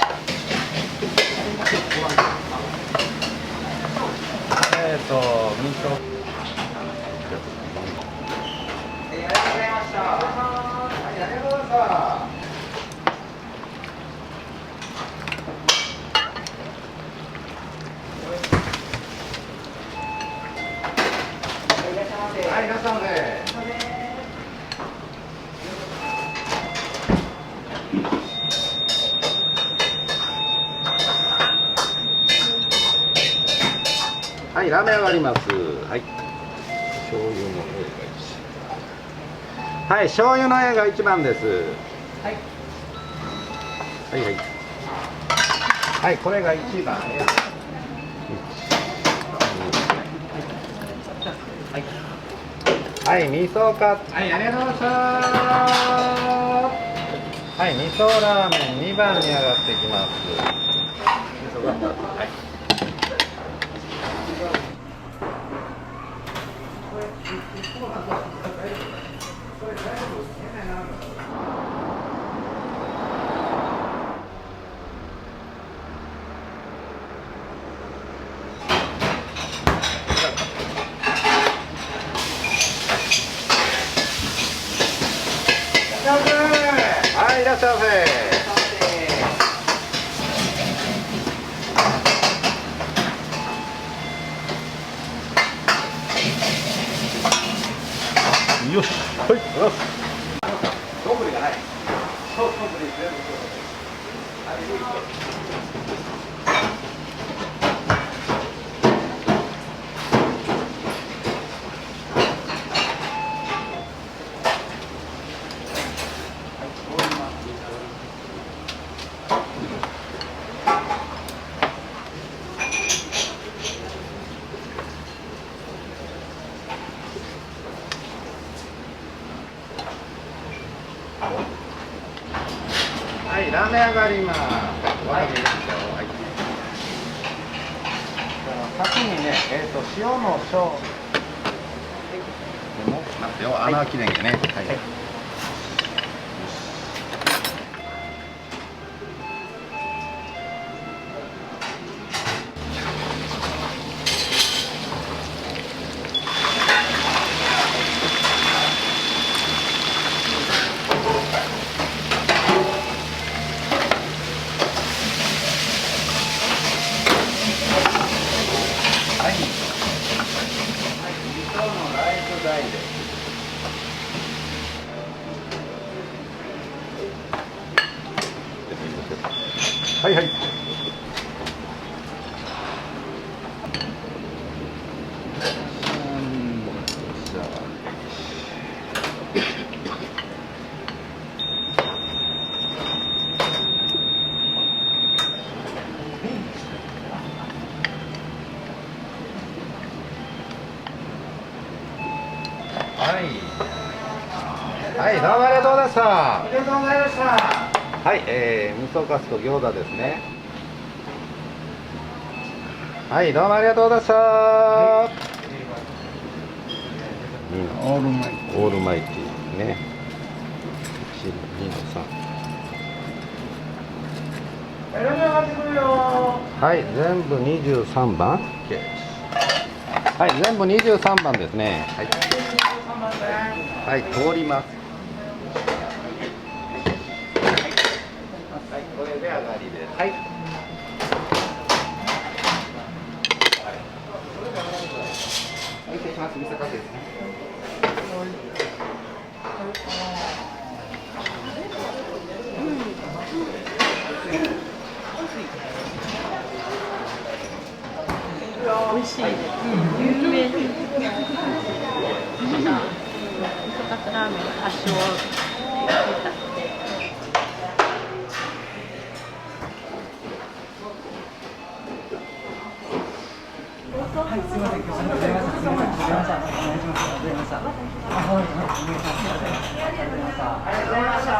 味噌。はい、いらっしゃいませ。はい、ラーメン上がります。はい。醤油の A が1。はい、醤油の A が1番です。はい。はいはい。はい、これが1番。はい、味噌カツ。はい、ありがとうございました。はい、味噌ラーメン2番に上がってきます。味噌カツ。はい。はい、いらっしゃいませ。よし、はい、どぶりがない。そう、どぶり全部。はい、ラーメン上がります。わらびですよ。はい。先にね、塩の小。でも、待ってよ、穴開きねんけね。はい。はいはい。はい、どうもありがとうございました。ありがとうございました。はい、味噌カツと餃子ですね。はい、どうもありがとうございました。オールマイティー。オールマイティーね。1、2の3。はい、全部23番。はい、全部23番ですね。はい。はい、通ります。はい、これで上がりです。はい。はい、失礼します。味噌カツですね。美味しいです。有名です。味噌カツラーメン発祥はい、すみません、今日はありがとうございました。すみません、お願いします。お願いします。ありがとうございました。あ、はい、お願いします。ありがとうございました。ありがとうございました。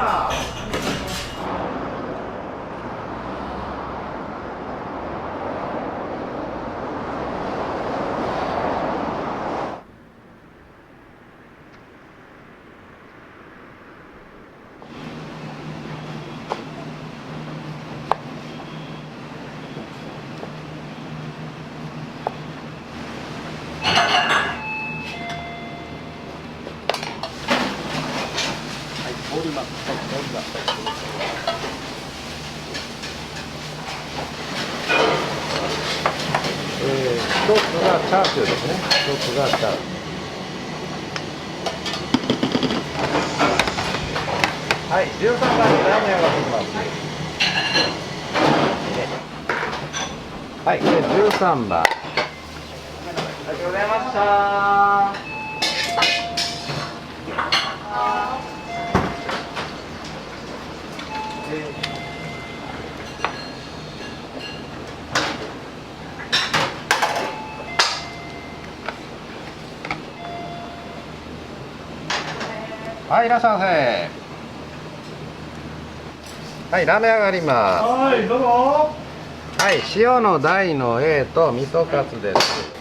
一つがチャーシューですね。一つがチャーシュー。はい、13番にラーメン上がってきます。はい、これ13番。ありがとうございました。ははい、いらっしゃいませ。はい、ラーメン上がります。はい、どうぞ。はい、塩の大の A と味噌カツです。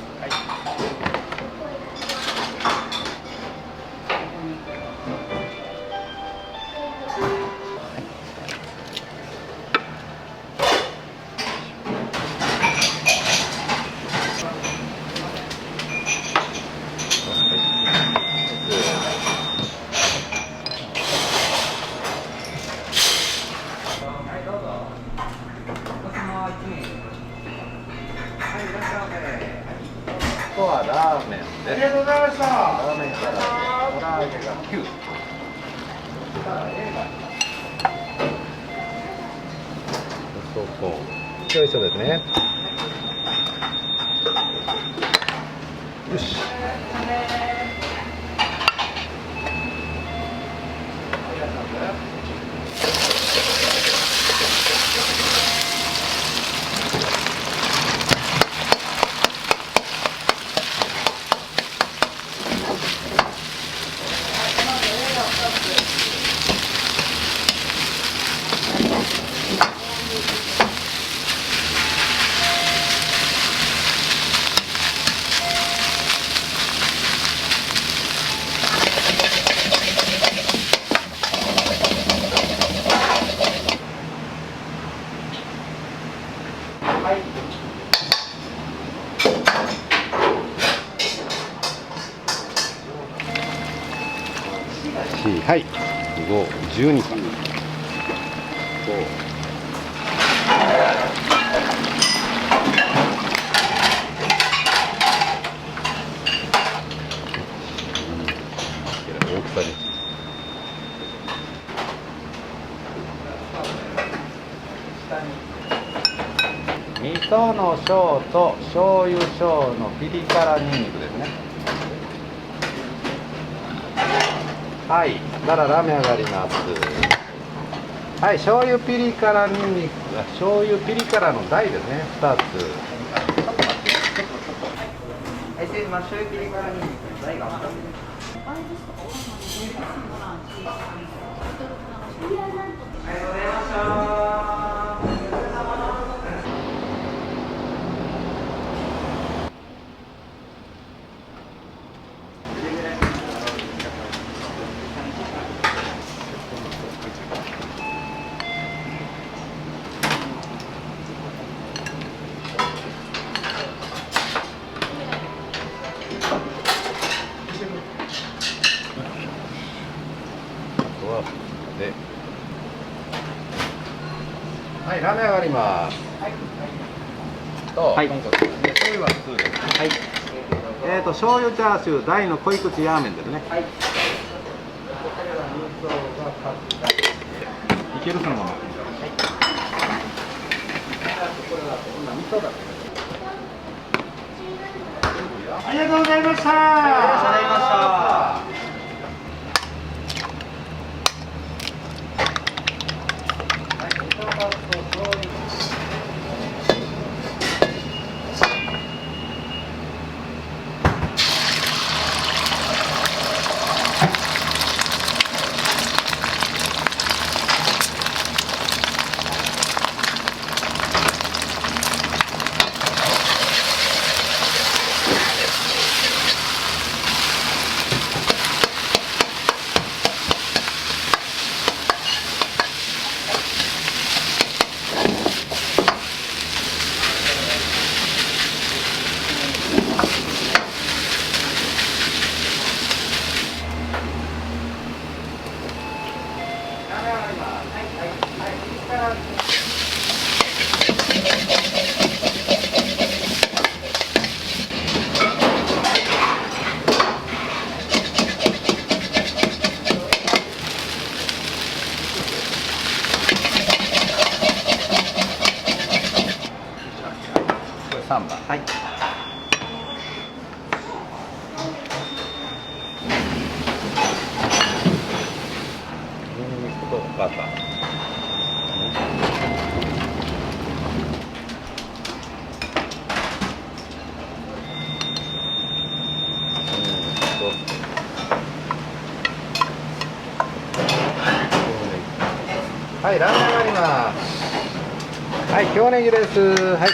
ここはラーメンです。ありがとうございました。ラーメンから唐揚げが9。そう。よいしょですね。よし。はい、5、12か。大きさです。味噌の小と醤油小のピリ辛ニンニクですね。はい、からラーメン上がります。はい、醤油ピリ辛ニンニク、醤油ピリ辛の大ですね、2つ。はい、失礼します。醤油ピリ辛ニンニクの大が2つ。ありがとうございました。はい、ラーメン上がります。はい。醤油は普通です。はい。醤油チャーシュー大の濃い口ラーメンですね。はい。いけるそのまま。はい。ありがとうございました。ありがとうございました。3番。はい。ニンニクとバター。はい、ラーメン上がります。はい、京ネギです。はい。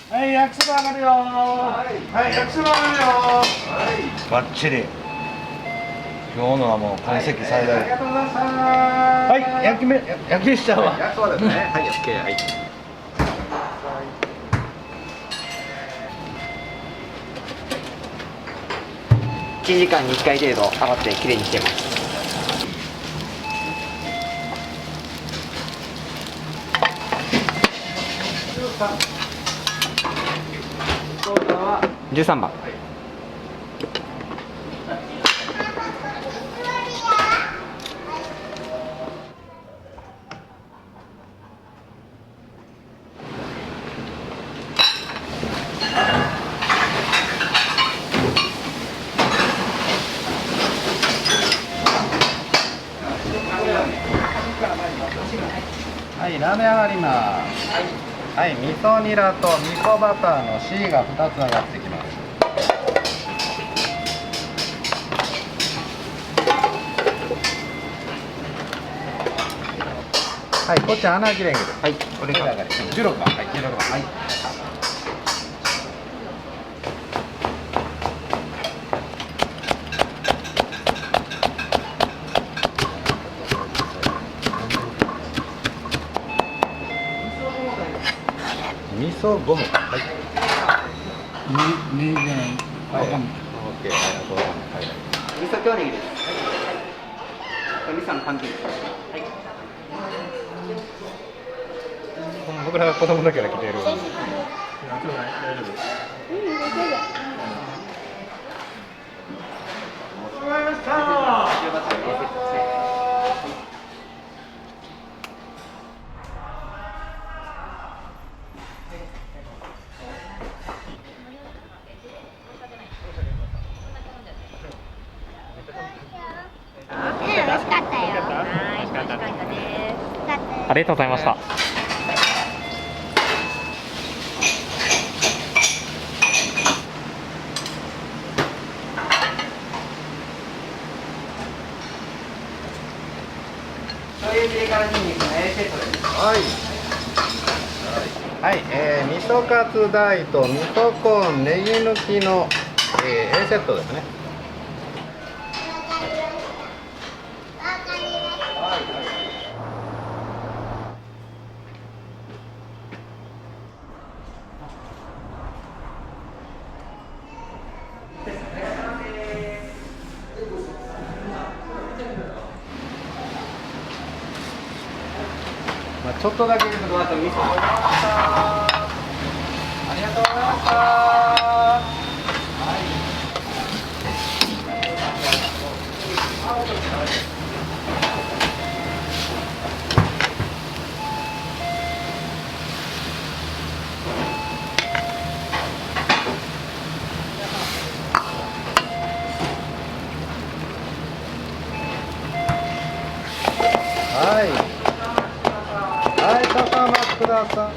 はい、焼きそば上がるよ。はい、焼きそば上がるよ。バッチリ。今日のはもう懐石最大。ありがとうございました。はい、焼きしちゃうわ。そうですね。はい、オッケー。はい。1時間に1回程度洗ってきれいにしてます。13番。はい、ラーメン上がります。はい、味噌ニラと味噌バターの C が2つ上がってきます。はい、こっち穴切れんげです。はい、これが上がり。16番。はい、16番。はい。味噌ゴム。はい。2じゃない。はい。オッケー。ありがとうございます。はい。味噌京ネギです。味噌の関係です。はい。僕ら子供だから来てる。大丈夫。ございました。ありがとうございました。醤油ピリ辛ニンニクの A セットです。はい。はい、味噌カツ大と味噌コーンネギ抜きの、A セットですね。まあ、ちょっとだけですけど、あと味噌。ありがとうございました。はい。はい、高松ください。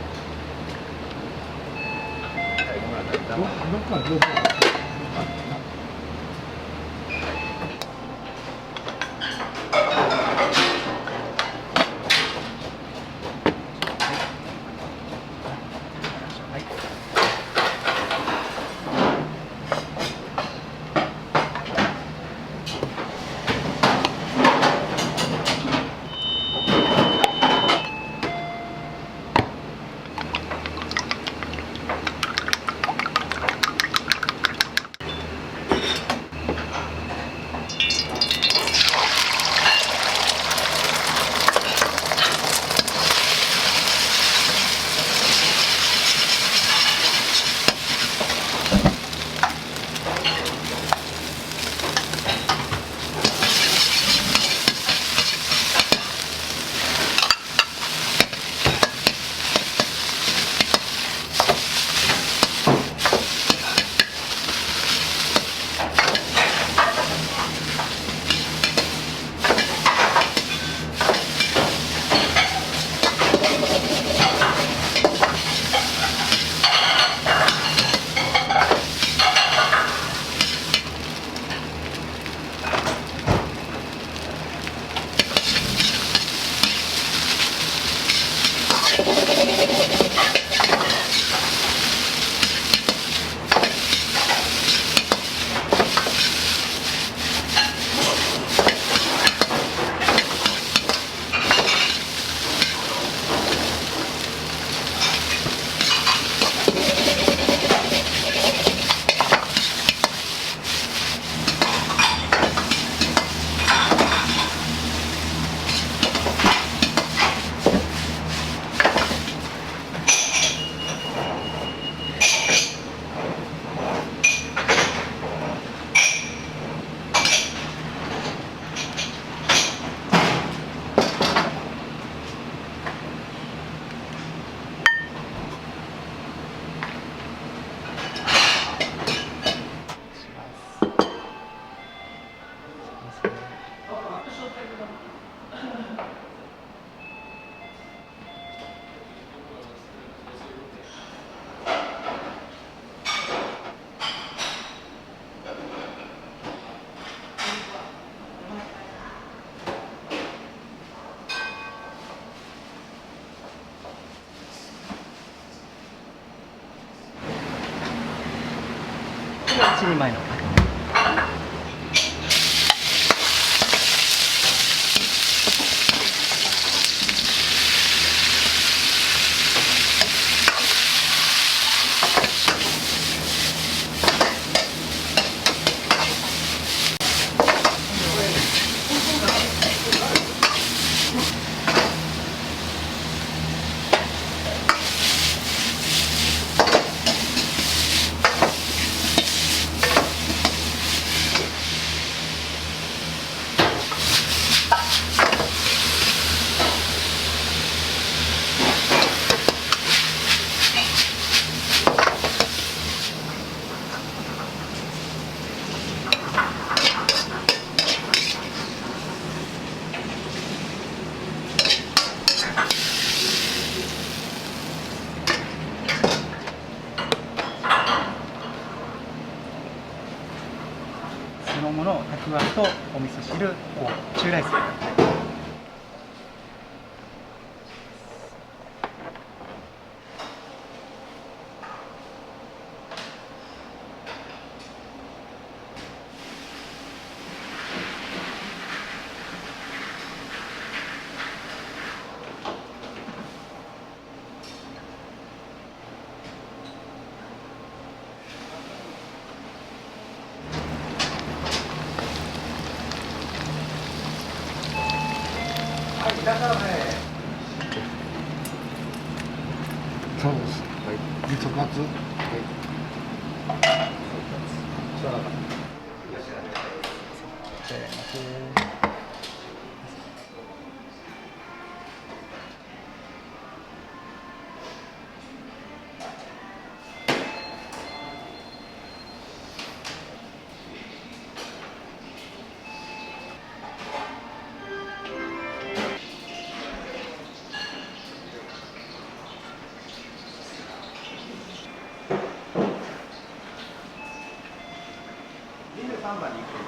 1人前の。そのものたくあんとお味噌汁を中ライスで。そうです。味噌カツ。23番に行く